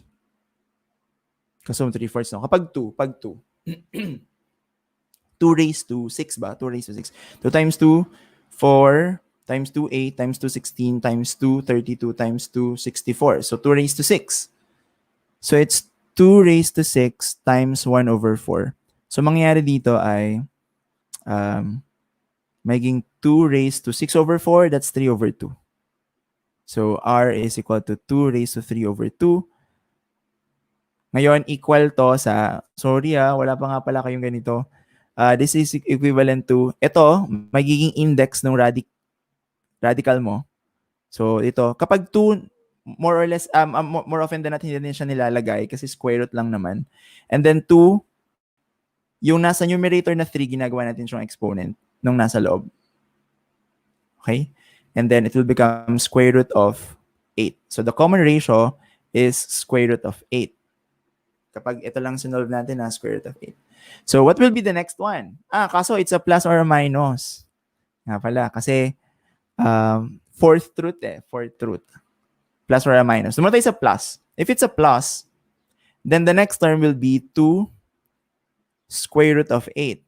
Kasi 3/4, no? Kapag 2, 2 raised to 6 ba? 2 raised to 6. 2 times 2, 4, times 2, 8, times 2, 16, times 2, 32, times 2, 64. So 2 raised to 6. So it's 2 raised to 6 times 1 over 4. So mangyayari dito ay maging 2 raised to 6 over 4, that's 3 over 2. So r is equal to 2 raised to 3 over 2. Ngayon, equal to sa, wala pa nga pala kayong ganito. This is equivalent to, ito, magiging index ng radical mo. So ito, kapag 2, more or less, more often than not, hindi din siya nilalagay kasi square root lang naman. And then 2, yung nasa numerator na 3, ginagawa natin siyang exponent nung nasa loob. Okay? And then it will become square root of 8. So the common ratio is square root of 8. Kapag ito lang sinolve natin na square root of 8. So what will be the next one? Kaso it's a plus or a minus. Nga pala, kasi fourth root fourth root. Plus or a minus. Sumunod tayo sa plus. If it's a plus, then the next term will be 2 square root of 8.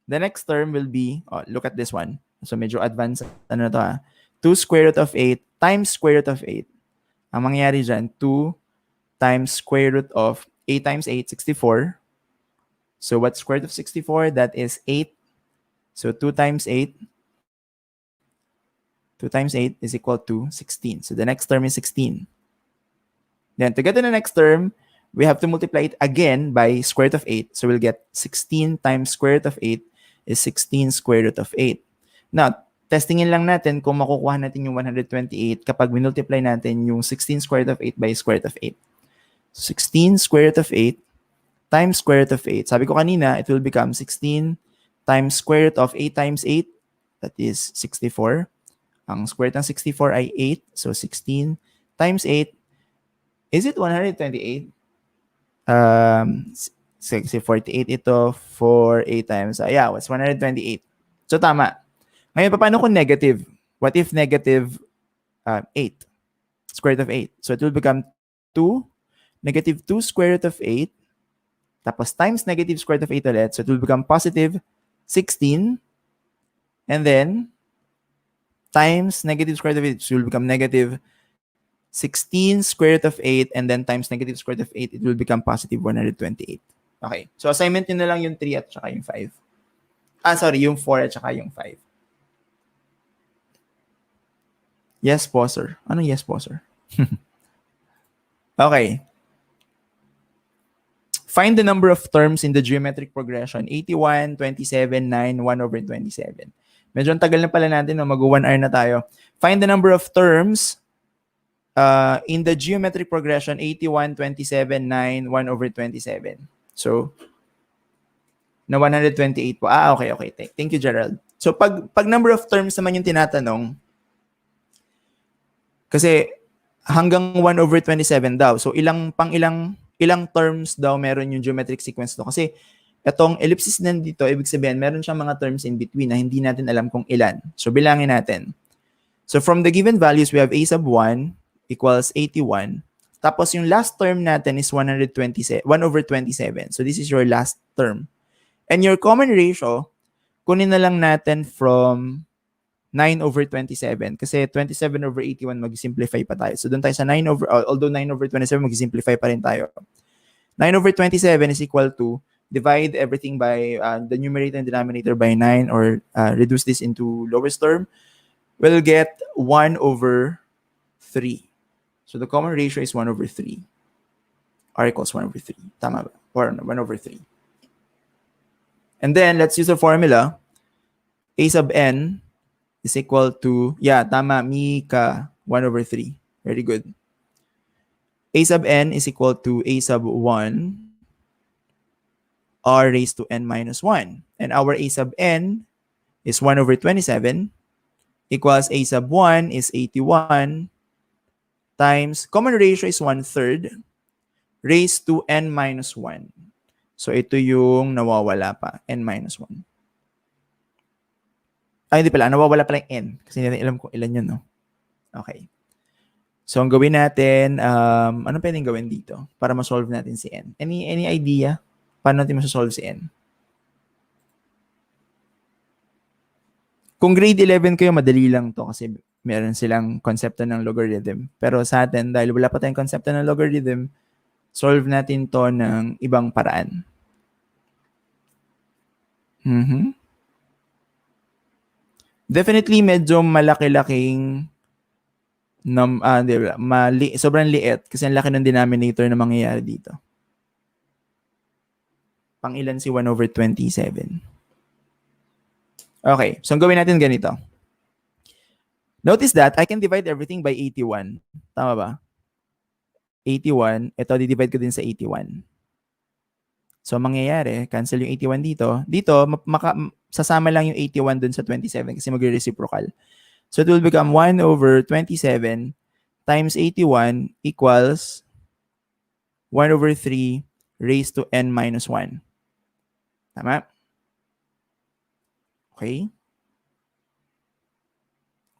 The next term will be, look at this one. So medyo advanced, 2 square root of 8 times square root of 8. Ang mangyayari dyan, 2 times square root of 8 times 8, 64. So what's square root of 64? That is 8. So 2 times 8. 2 times 8 is equal to 16. So the next term is 16. Then to get to the next term, we have to multiply it again by square root of 8. So we'll get 16 times square root of 8 is 16 square root of 8. Now, testingin lang natin kung makukuha natin yung 128 kapag multiply natin yung 16 square root of 8 by square root of 8. 16 square root of 8 times square root of 8. Sabi ko kanina, it will become 16 times square root of 8 times 8. That is 64. Ang square root ng 64 ay 8. So 16 times 8. Is it 128? 48 ito for 8 times. What's 128? So tama. Ngayon, paano kung negative? What if negative 8? Square root of 8. So it will become 2. Negative 2 square root of 8. Tapos times negative square root of 8 ulit. So it will become positive 16. And then, times negative square root of 8. So it will become negative 16 square root of 8. And then times negative square root of 8, it will become positive 128. Okay. So assignment nyo na lang yung 3 at saka yung 5. Sorry, yung 4 at saka yung 5. Yes po, sir. Anong yes po, sir? Okay. Find the number of terms in the geometric progression. 81, 27, 9, 1 over 27. Medyo ang tagal na pala natin, no? Mag-1 hour na tayo. Find the number of terms in the geometric progression 81, 27, 9, 1 over 27. So, na 128 po. Okay, okay. Thank you, Gerald. So, pag number of terms naman yung tinatanong, kasi hanggang 1 over 27 daw. So, ilang terms daw meron yung geometric sequence to. Kasi itong ellipsis na dito, ibig sabihin, meron siyang mga terms in between na hindi natin alam kung ilan. So, bilangin natin. So, from the given values, we have a sub 1 equals 81. Tapos, yung last term natin is 127, 1 over 27. So, this is your last term. And your common ratio, kunin na lang natin from 9 over 27. Kasi 27 over 81, mag-simplify pa tayo. So, doon tayo sa 9 over, although 9 over 27, mag-simplify pa rin tayo. 9 over 27 is equal to, divide everything by the numerator and denominator by 9 or reduce this into lowest term, we'll get 1 over 3. So, the common ratio is 1 over 3. R equals 1 over 3. Tama ba? Or 1 over 3. And then, let's use the formula. A sub n is equal to, tama, Mika, 1 over 3. Very good. A sub n is equal to A sub 1, R raised to n minus 1. And our A sub n is 1 over 27, equals A sub 1 is 81, times, common ratio is 1/3, raised to n minus 1. So, ito yung nawawala pa, n minus 1. Hindi pala, nawawala pala yung n. Kasi hindi alam kung ilan yun, no? Okay. So, ang gawin natin, anong pwedeng gawin dito para ma-solve natin si n? Any idea? Paano natin ma-solve si n? Kung grade 11 kayo, madali lang to kasi meron silang konsepto ng logarithm. Pero sa atin, dahil wala pa tayong konsepto ng logarithm, solve natin to ng ibang paraan. Definitely, medyo malaki-laking sobrang liit kasi ang laki ng denominator na mangyayari dito. Pang ilan si 1 over 27? Okay, so ang gawin natin ganito. Notice that I can divide everything by 81. Tama ba? 81, ito di-divide ko din sa 81. So, mangyayari, cancel yung 81 dito. Dito, sasama lang yung 81 dun sa 27 kasi magre-reciprocal. So, it will become 1 over 27 times 81 equals 1 over 3 raised to n minus 1. Tama? Okay?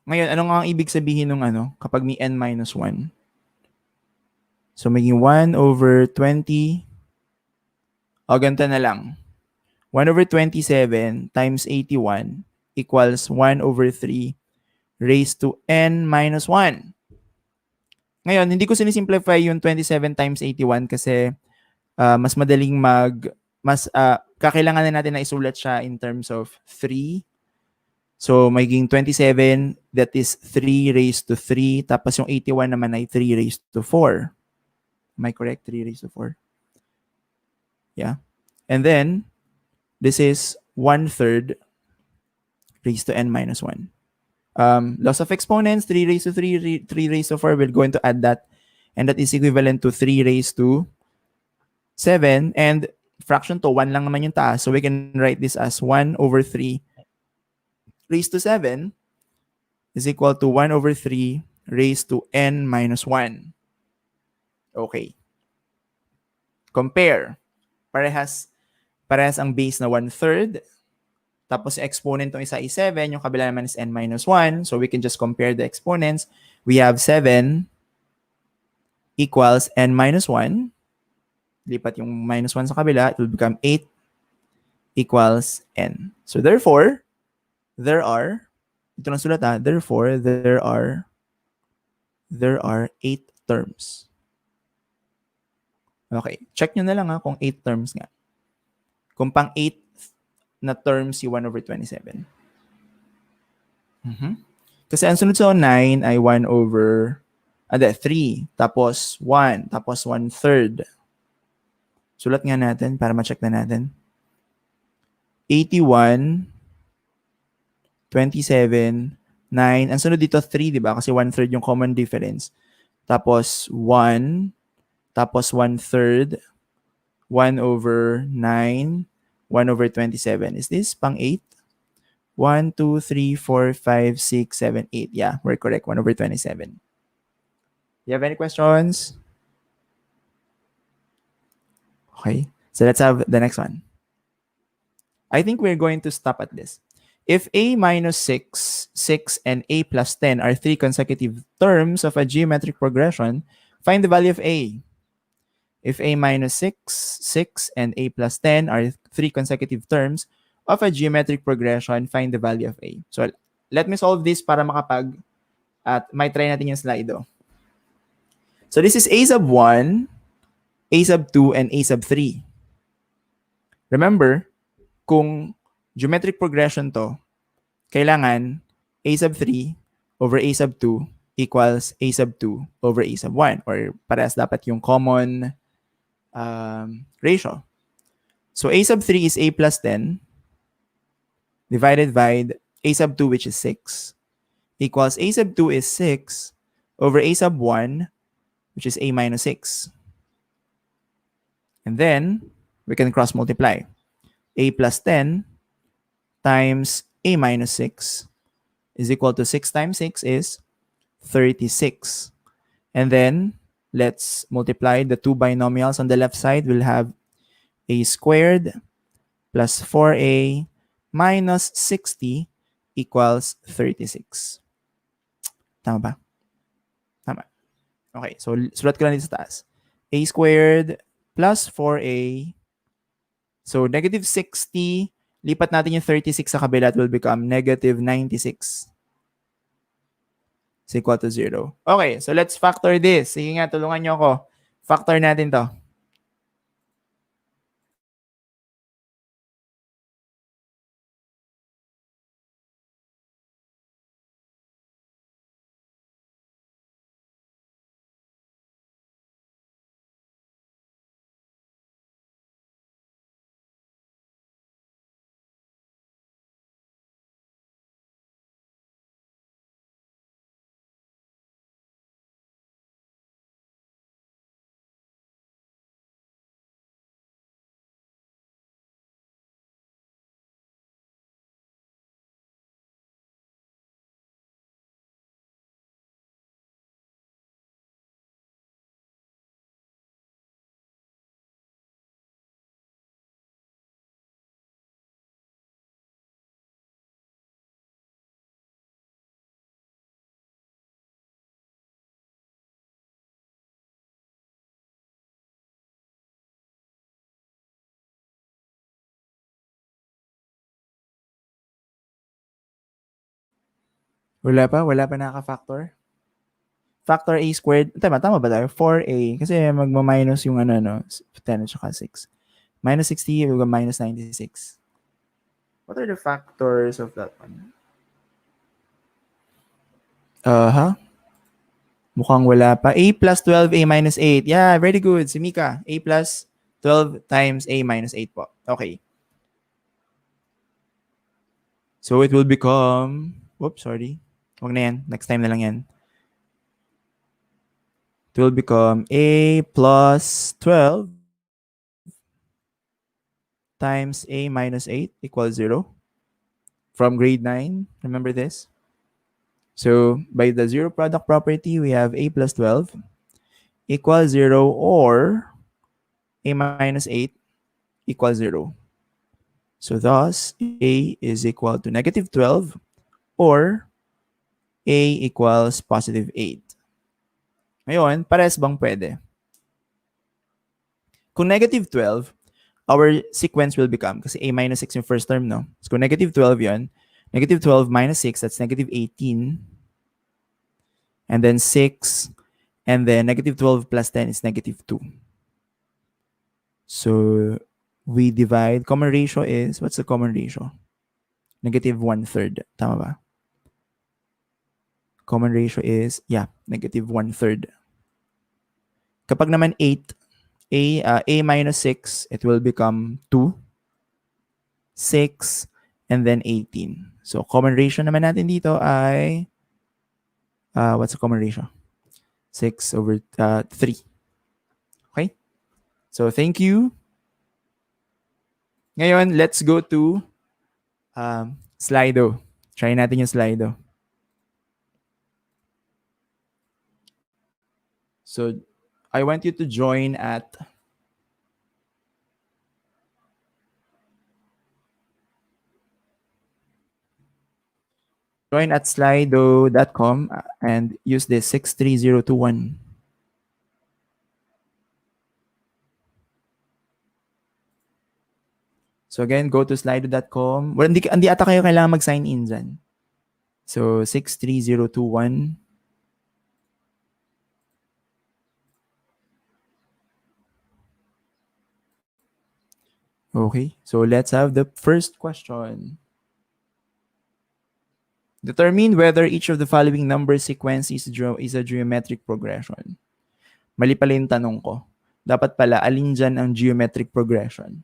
Ngayon, ano nga ang ibig sabihin ng kapag may n minus 1? So, maging 1 over 20. Ganito na lang. 1 over 27 times 81 equals 1 over 3 raised to n minus 1. Ngayon, hindi ko sinisimplify yung 27 times 81 kasi mas madaling kakailangan na natin na isulat siya in terms of 3. So, magiging 27, that is 3 raised to 3. Tapos yung 81 naman ay 3 raised to 4. Am I correct? 3 raised to 4. Yeah. And then, this is 1/3 raised to n minus 1. Loss of exponents, 3 raised to 3, 3 raised to 4. We're going to add that. And that is equivalent to 3 raised to 7. And fraction to 1 lang naman yung taas. So we can write this as 1 over 3 raised to 7 is equal to 1 over 3 raised to n minus 1. Okay. Compare. Parehas ang base na 1/3. Tapos yung exponent ng isa is 7. Yung kabila naman is n minus 1. So we can just compare the exponents. We have 7 equals n minus 1. Lipat yung minus 1 sa kabila. It will become 8 equals n. So therefore, ito na sulat therefore, there are 8 terms. Okay. Check nyo na lang kung 8 terms nga. Kung pang 8 na terms yung 1 over 27. Kasi ang sunod sa 9 ay 1 over 3, tapos 1, tapos 1/3. Sulat nga natin para ma-check na natin. 81, 27, 9. Ang sunod dito 3, di ba? Kasi 1/3 yung common difference. Tapos 1, tapos 1/3, 1 over 9, 1 over 27. Is this pang 8? 1, 2, 3, 4, 5, 6, 7, 8. Yeah, we're correct. 1 over 27. You have any questions? Okay. So let's have the next one. I think we're going to stop at this. If a minus 6, 6, and a plus 10 are three consecutive terms of a geometric progression, find the value of a. If a minus 6, 6, and a plus 10 are three consecutive terms of a geometric progression, find the value of a. So let me solve this para makapag at may try natin yung slide. So this is a sub 1, a sub 2, and a sub 3. Remember, kung geometric progression to, kailangan a sub 3 over a sub 2 equals a sub 2 over a sub 1, or parehas dapat yung common ratio. So a sub 3 is a plus 10 divided by a sub 2, which is 6, equals a sub 2 is 6 over a sub 1, which is a minus 6. And then we can cross multiply. A plus 10 times a minus 6 is equal to 6 times 6 is 36. And then let's multiply the two binomials on the left side. We'll have a squared plus 4a minus 60 equals 36. Tama ba? Tama. Okay, so sulat ko lang dito sa taas. A squared plus 4a. So negative 60, lipat natin yung 36 sa kabila, it will become negative 96. Is equal to 0. Okay, so let's factor this. Sige nga, tulungan nyo ako. Factor natin to. Wala pa? Wala pa nakaka-factor? Factor a squared. Tama ba tayo? 4a. Kasi magma-minus yung 10 at saka 6. Minus 60, we'll go minus 96. What are the factors of that one? Mukhang wala pa. A plus 12, A minus 8. Yeah, very good. Si Mika. A plus 12 times A minus 8 po. Okay. So it will become... Whoops, sorry. Huwag na yan. Next time na lang yan. It will become A plus 12 times A minus 8 equals 0. From grade 9. Remember this? So by the zero product property, we have A plus 12 equals 0 or A minus 8 equals 0. So thus, A is equal to negative 12 or A equals positive 8. Ngayon, pares bang pwede? Kung negative 12, our sequence will become, kasi A minus 6 yung first term, no? So kung negative 12 yun, negative 12 minus 6, that's negative 18. And then 6, and then negative 12 plus 10 is negative 2. So we divide. Common ratio is, what's the common ratio? Negative 1/3. Tama ba? Common ratio is, yeah, negative 1/3. Kapag naman 8, a minus 6, it will become 2, 6, and then 18. So, common ratio naman natin dito ay, what's the common ratio? 6 over 3. Okay? So, thank you. Ngayon, let's go to Slido. Try natin yung Slido. So, I want you to join at slido.com and use this 63021. So again, go to slido.com. Well, hindi ata kayo kailangan mag-sign in dyan. So 63021. Okay, so let's have the first question. Determine whether each of the following number sequence is a geometric progression. Mali pala yung tanong ko. Dapat pala, alin dyan ang geometric progression?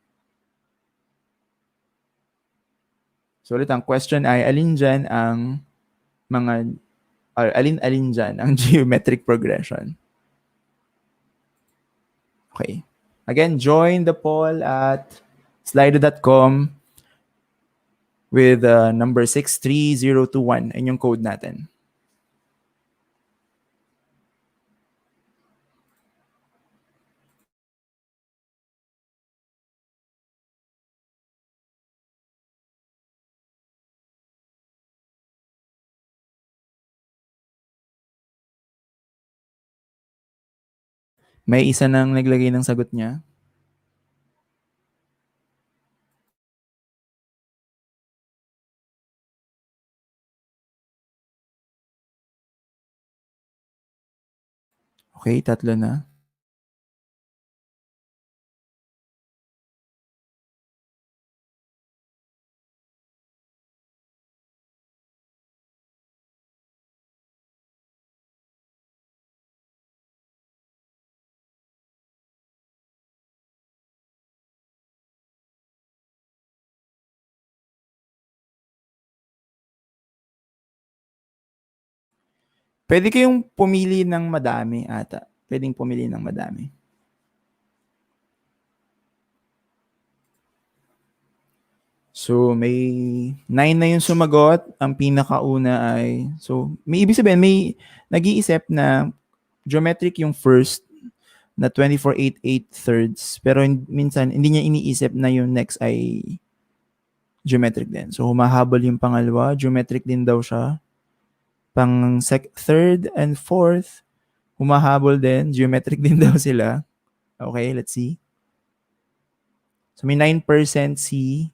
So ulit, ang question ay, alin dyan ang alin dyan ang geometric progression? Okay. Again, join the poll at slido.com with number 63021. Ayun yung code natin. May isa nang naglagay ng sagot niya. Okay, tatlo na. Pwede kayong pumili ng madami ata. Pwedeng pumili ng madami. So, may 9 na yung sumagot. Ang pinakauna ay, so, may ibig sabihin, may nag-iisip na geometric yung first na 24/8/8 Pero minsan, hindi niya iniisip na yung next ay geometric din. So, humahabol yung pangalawa. Geometric din daw siya. Third and fourth, humahabol din. Geometric din daw sila. Okay, let's see. So, may 9% si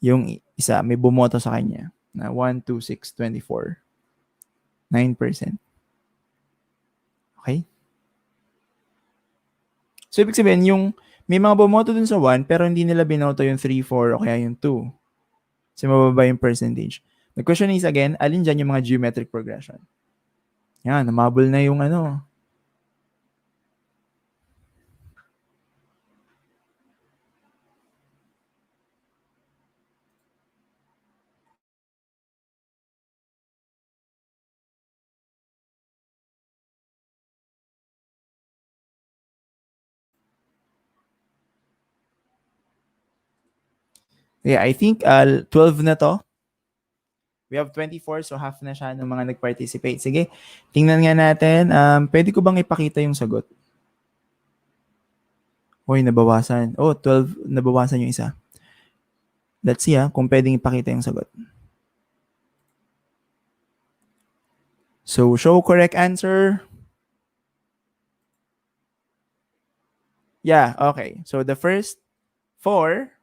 yung isa. May bumoto sa kanya na 1, 2, 6, 24. 9%. Okay? So, ibig sabihin, yung may mga bumoto dun sa 1 pero hindi nila binoto yung 3, 4 o kaya yung 2. Kasi mababa yung percentage. The question is again, alin dyan yung mga geometric progression? Yan, namabol na yung ano. Yeah, I think 12 na to. We have 24, so half na siya ng mga nag-participate. Sige, tingnan nga natin. Pwede ko bang ipakita yung sagot? Hoy, nabawasan. Oh, 12, nabawasan yung isa. Let's see kung pwedeng ipakita yung sagot. So, show correct answer. Yeah, okay. So, the first 4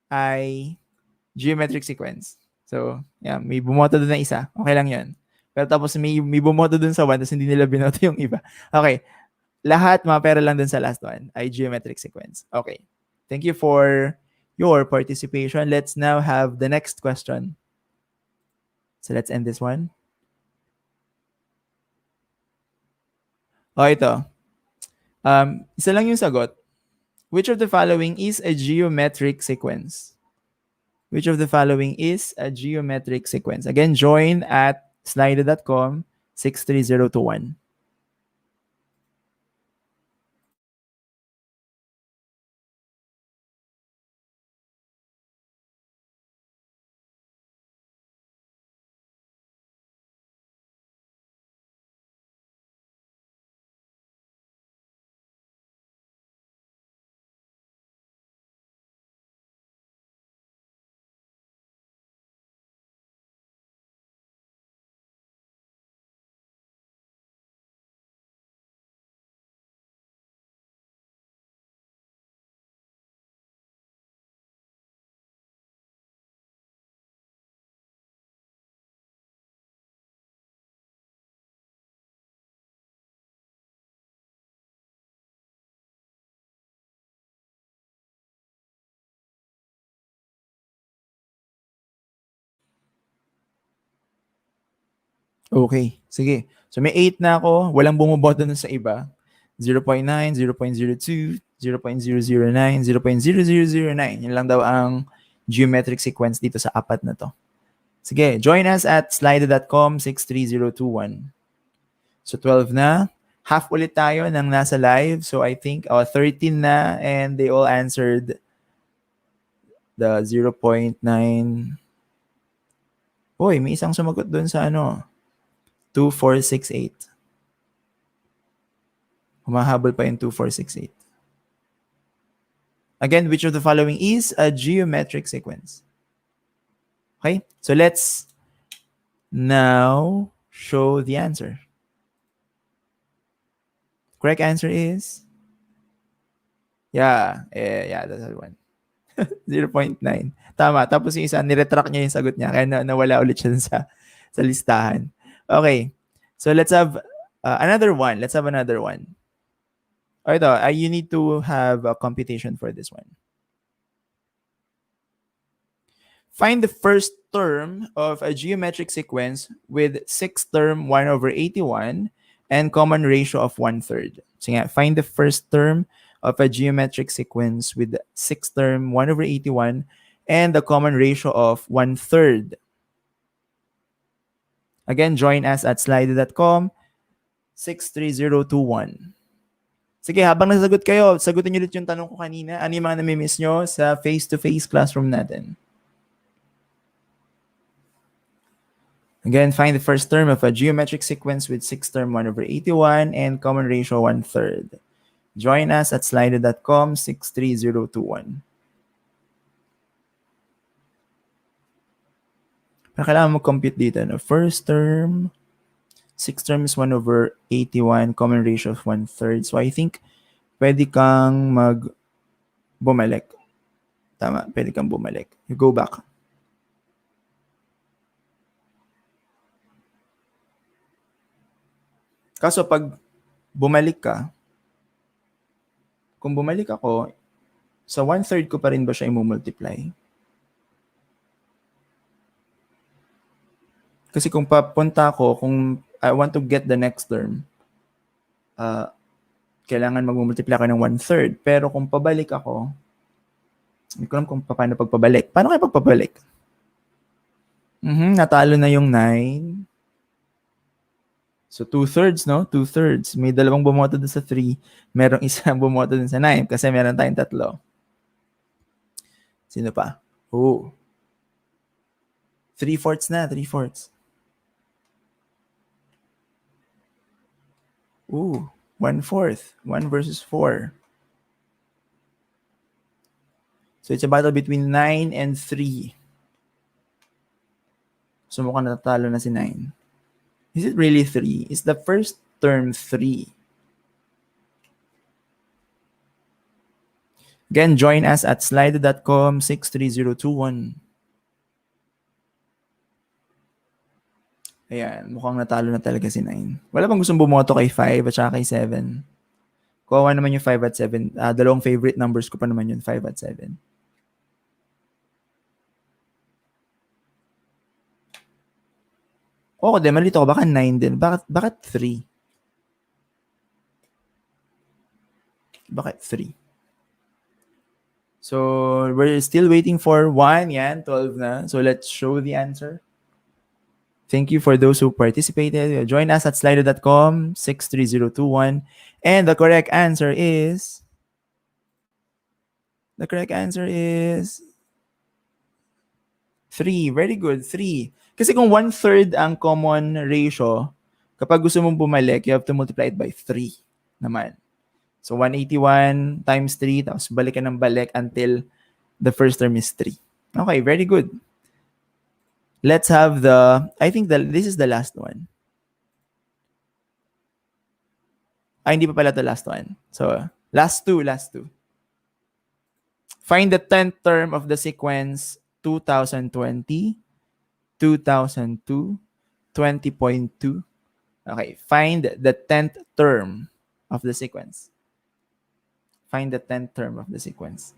ay geometric sequence. So, yeah, may bumoto doon na isa. Okay lang yun. Pero tapos may bumoto doon sa 1 tapos hindi nila binoto yung iba. Okay. Lahat, mga pera lang dun sa last one ay geometric sequence. Okay. Thank you for your participation. Let's now have the next question. So let's end this one. Ito. Isa lang yung sagot. Which of the following is a geometric sequence? Which of the following is a geometric sequence? Again, join at slido.com 63021. Okay, sige. So may 8 na ako. Walang bumoboto na sa iba. 0.9, 0.02, 0.009, 0.0009. Yun lang daw ang geometric sequence dito sa apat na to. Sige, join us at slido.com 63021. So 12 na. Half ulit tayo ng nasa live. So I think 13 na and they all answered the 0.9. Uy, may isang sumagot dun sa 2468. Humahabol pa yung 2468. Again, which of the following is a geometric sequence? Okay, so let's now show the answer. Correct answer is, that's the one. 0.9. Tama. Tapos yung isa, niretract niya yung sagot niya. Kaya nawala ulit siya sa listahan. Okay. So let's have another one. Let's have another one. Ito, you need to have a computation for this one. Find the first term of a geometric sequence with sixth term 1 over 81 and common ratio of 1/3. So yeah, find the first term of a geometric sequence with sixth term 1 over 81 and the common ratio of 1/3. Again, join us at slido.com 63021. Sige, habang nasagot kayo, sagutin niyo ulit yung tanong ko kanina. Ano yung mga nami-miss nyo sa face-to-face classroom natin? Again, find the first term of a geometric sequence with sixth term 1 over 81 and common ratio 1/3. Join us at slido.com 63021. Pero kailangan mag-compute dito. First term, sixth term is 1 over 81, common ratio of 1/3. So I think pwede kang bumalik. Tama, pwede kang bumalik. You go back. Kaso pag bumalik ka, kung bumalik ako, sa 1/3 ko pa rin ba siya i-multiply? Kasi kung papunta ako, kung I want to get the next term, kailangan mag-multiply ako ng 1/3. Pero kung pabalik ako, hindi ko alam kung paano pagpabalik. Paano kayo pagpabalik? Natalo na yung 9. So 2/3, no? 2/3. May dalawang bumoto dun sa 3. Merong isang bumoto dun sa 9 kasi meron tayong 3. Sino pa? 3/4 na, 3/4. 1/4. 1 versus 4. So it's a battle between 9 and 3. So mukhang natatalo na si 9. Is it really 3? Is the first term 3? Again, join us at slido.com 63021. Ayan, mukhang natalo na talaga si 9. Wala bang gustong bumoto kay 5 at saka kay 7? Kawawa naman yung 5 at 7. Dalawang favorite numbers ko pa naman yun, 5 at 7. Oo, di, malito ko. Baka 9 din. Bakit 3? Bakit 3? So, we're still waiting for 1. Yan, 12 na. So, let's show the answer. Thank you for those who participated. Join us at slido.com 63021. And the correct answer is 3. Very good, 3. Kasi kung 1/3 ang common ratio, kapag gusto mong bumalik, you have to multiply it by 3 naman. So 181 times 3, tapos balik ka ng balik until the first term is 3. Okay, very good. Let's have this is the last one. Hindi pa pala the last one. So, last two. Find the 10th term of the sequence 2020, 2002, 20.2. Okay, find the 10th term of the sequence. Find the 10th term of the sequence.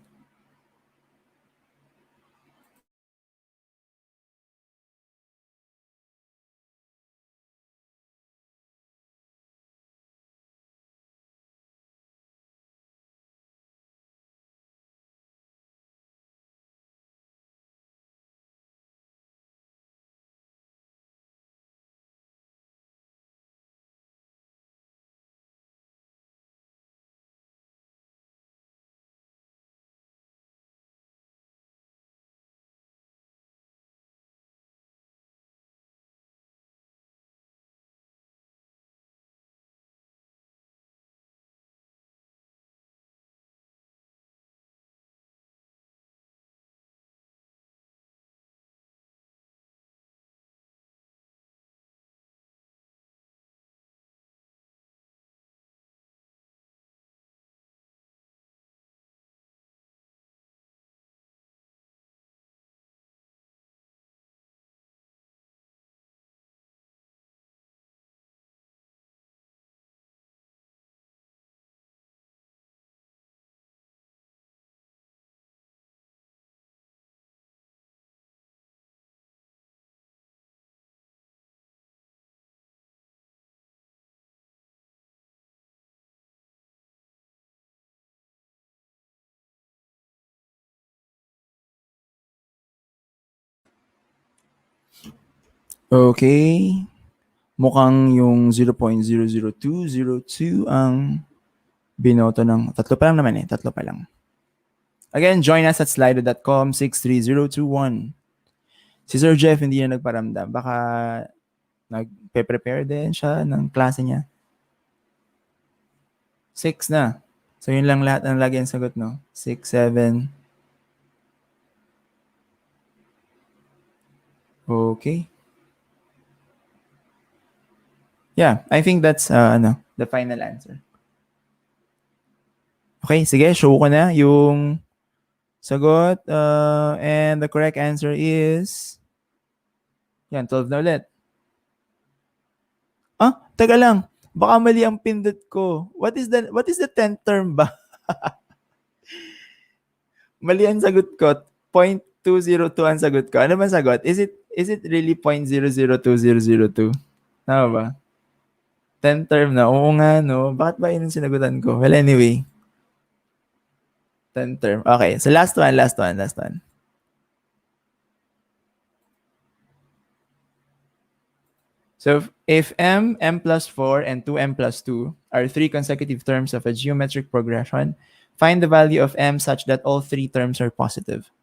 Okay. Mukhang yung 0.00202 ang binoto ng tatlo pa lang naman eh. Tatlo pa lang. Again, join us at slido.com 63021. Si Sir Jeff hindi na nagparamdam. Baka nagpe-prepare din siya ng klase niya. 6 na. So yun lang lahat ang lagi ang sagot, no? 6, 7. Okay. Yeah, I think that's the final answer. Okay, sige, show ko na yung sagot. And the correct answer is yan, 12 na ulit. Teka lang. Baka mali ang pindot ko. What is the 10th term ba? Mali ang sagot ko. 0.202 ang sagot ko. Ano ba sagot? Is it really 0.002002? Tama ba? 10th term na. Oo nga, no? Bakit ba yun ang sinagutan ko? Well, anyway. 10th term. Okay, so last one. So if m plus 4, and 2m plus 2 are three consecutive terms of a geometric progression, find the value of m such that all three terms are positive.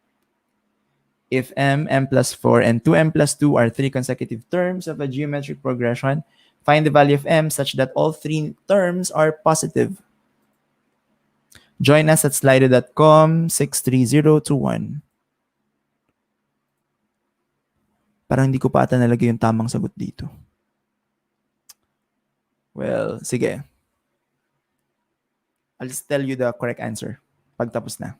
If m plus 4, and 2m plus 2 are three consecutive terms of a geometric progression, find the value of m such that all three terms are positive. Join us at slido.com 63021. Parang hindi ko pa ata nalagay yung tamang sagot dito. Well, sige. I'll just tell you the correct answer pag tapos na.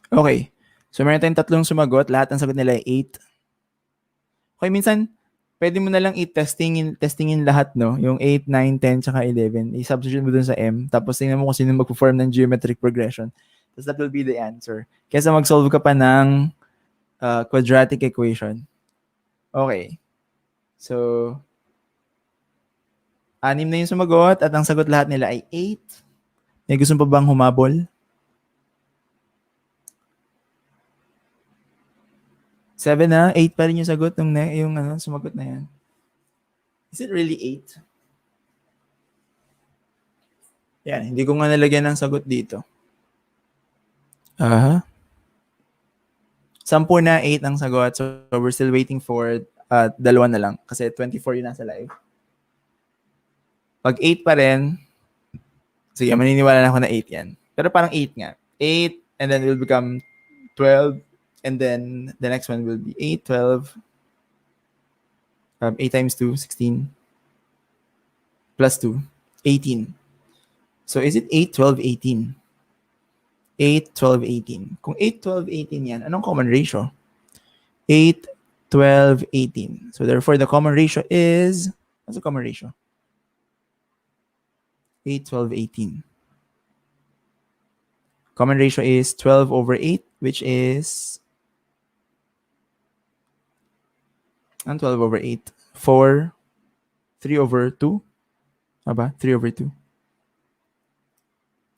Okay. So, meron tayong tatlong sumagot. Lahat ng sagot nila ay 8. Okay, minsan, pwede mo na lang testingin lahat, no? Yung 8, 9, 10, tsaka 11. I-substitute mo dun sa M. Tapos, tingnan mo kung sino magpo-form ng geometric progression. Tapos, that will be the answer. Kesa mag-solve ka pa ng quadratic equation. Okay. So, 6 na yung sumagot at ang sagot lahat nila ay 8. May gusto pa bang humabol? 7 na? 8 pa rin yung sagot yung sumagot na yan. Is it really 8? Yan, hindi ko nga nalagyan ng sagot dito. Aha. 10 na, 8 ang sagot. So, we're still waiting for 2 na lang. Kasi 24 yung nasa live. Pag 8 pa rin, sige, maniniwala na ako na 8 yan. Pero parang 8 nga. 8, and then it will become 12, and then the next one will be 8, 12, 8 times 2, 16, plus 2, 18. So, is it 8, 12, 18? 8, 12, 18. Kung 8, 12, 18 yan, anong common ratio? 8, 12, 18. So, therefore, the common ratio is, what's the common ratio? 8, 12, 18. Common ratio is 12 over 8, which is 12 over 8. 4, 3 over 2. Aba, 3 over 2.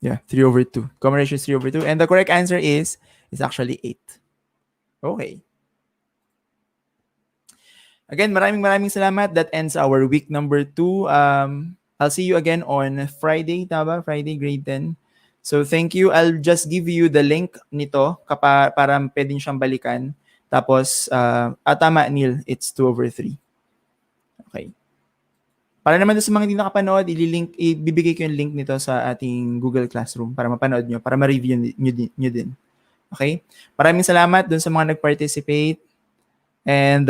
Yeah, 3 over 2. Common ratio is 3 over 2. And the correct answer is actually 8. Okay. Again, maraming salamat. That ends our week number 2. I'll see you again on Friday, tama? Friday, grade 10. So, thank you. I'll just give you the link nito para pwede nyo siyang balikan. Tapos, tama, Neil. It's 2 over 3. Okay. Para naman sa mga hindi nakapanood, ibibigay ko yung link nito sa ating Google Classroom para mapanood nyo, para ma-review nyo din. Okay? Maraming salamat dun sa mga nag-participate. And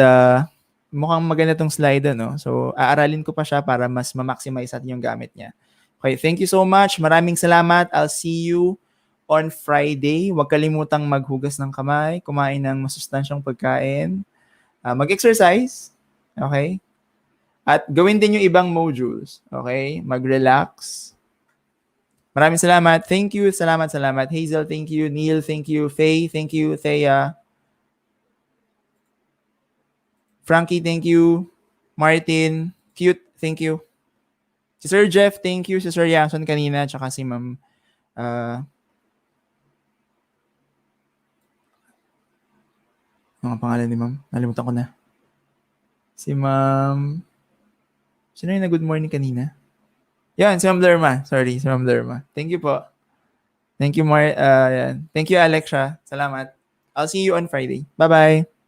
mukhang maganda tong slide, no? So, aaralin ko pa siya para mas ma-maximize natin yung gamit niya. Okay, thank you so much. Maraming salamat. I'll see you on Friday. Huwag kalimutang maghugas ng kamay, kumain ng masustansyang pagkain, mag-exercise. Okay? At gawin din yung ibang modules. Okay? Mag-relax. Maraming salamat. Thank you. Salamat. Hazel, thank you. Neil, thank you. Faye, thank you. Thea. Frankie, thank you. Martin, cute, thank you. Si Sir Jeff, thank you. Si Sir Yason kanina, tsaka si Ma'am. Mga pangalan ni Ma'am. Nalimutan ko na. Si Ma'am. Sino yung na-good morning kanina? Yan, si Ma'am Lerma. Sorry, si Ma'am Lerma. Thank you po. Thank you, yan. Thank you, Alexia. Salamat. I'll see you on Friday. Bye-bye.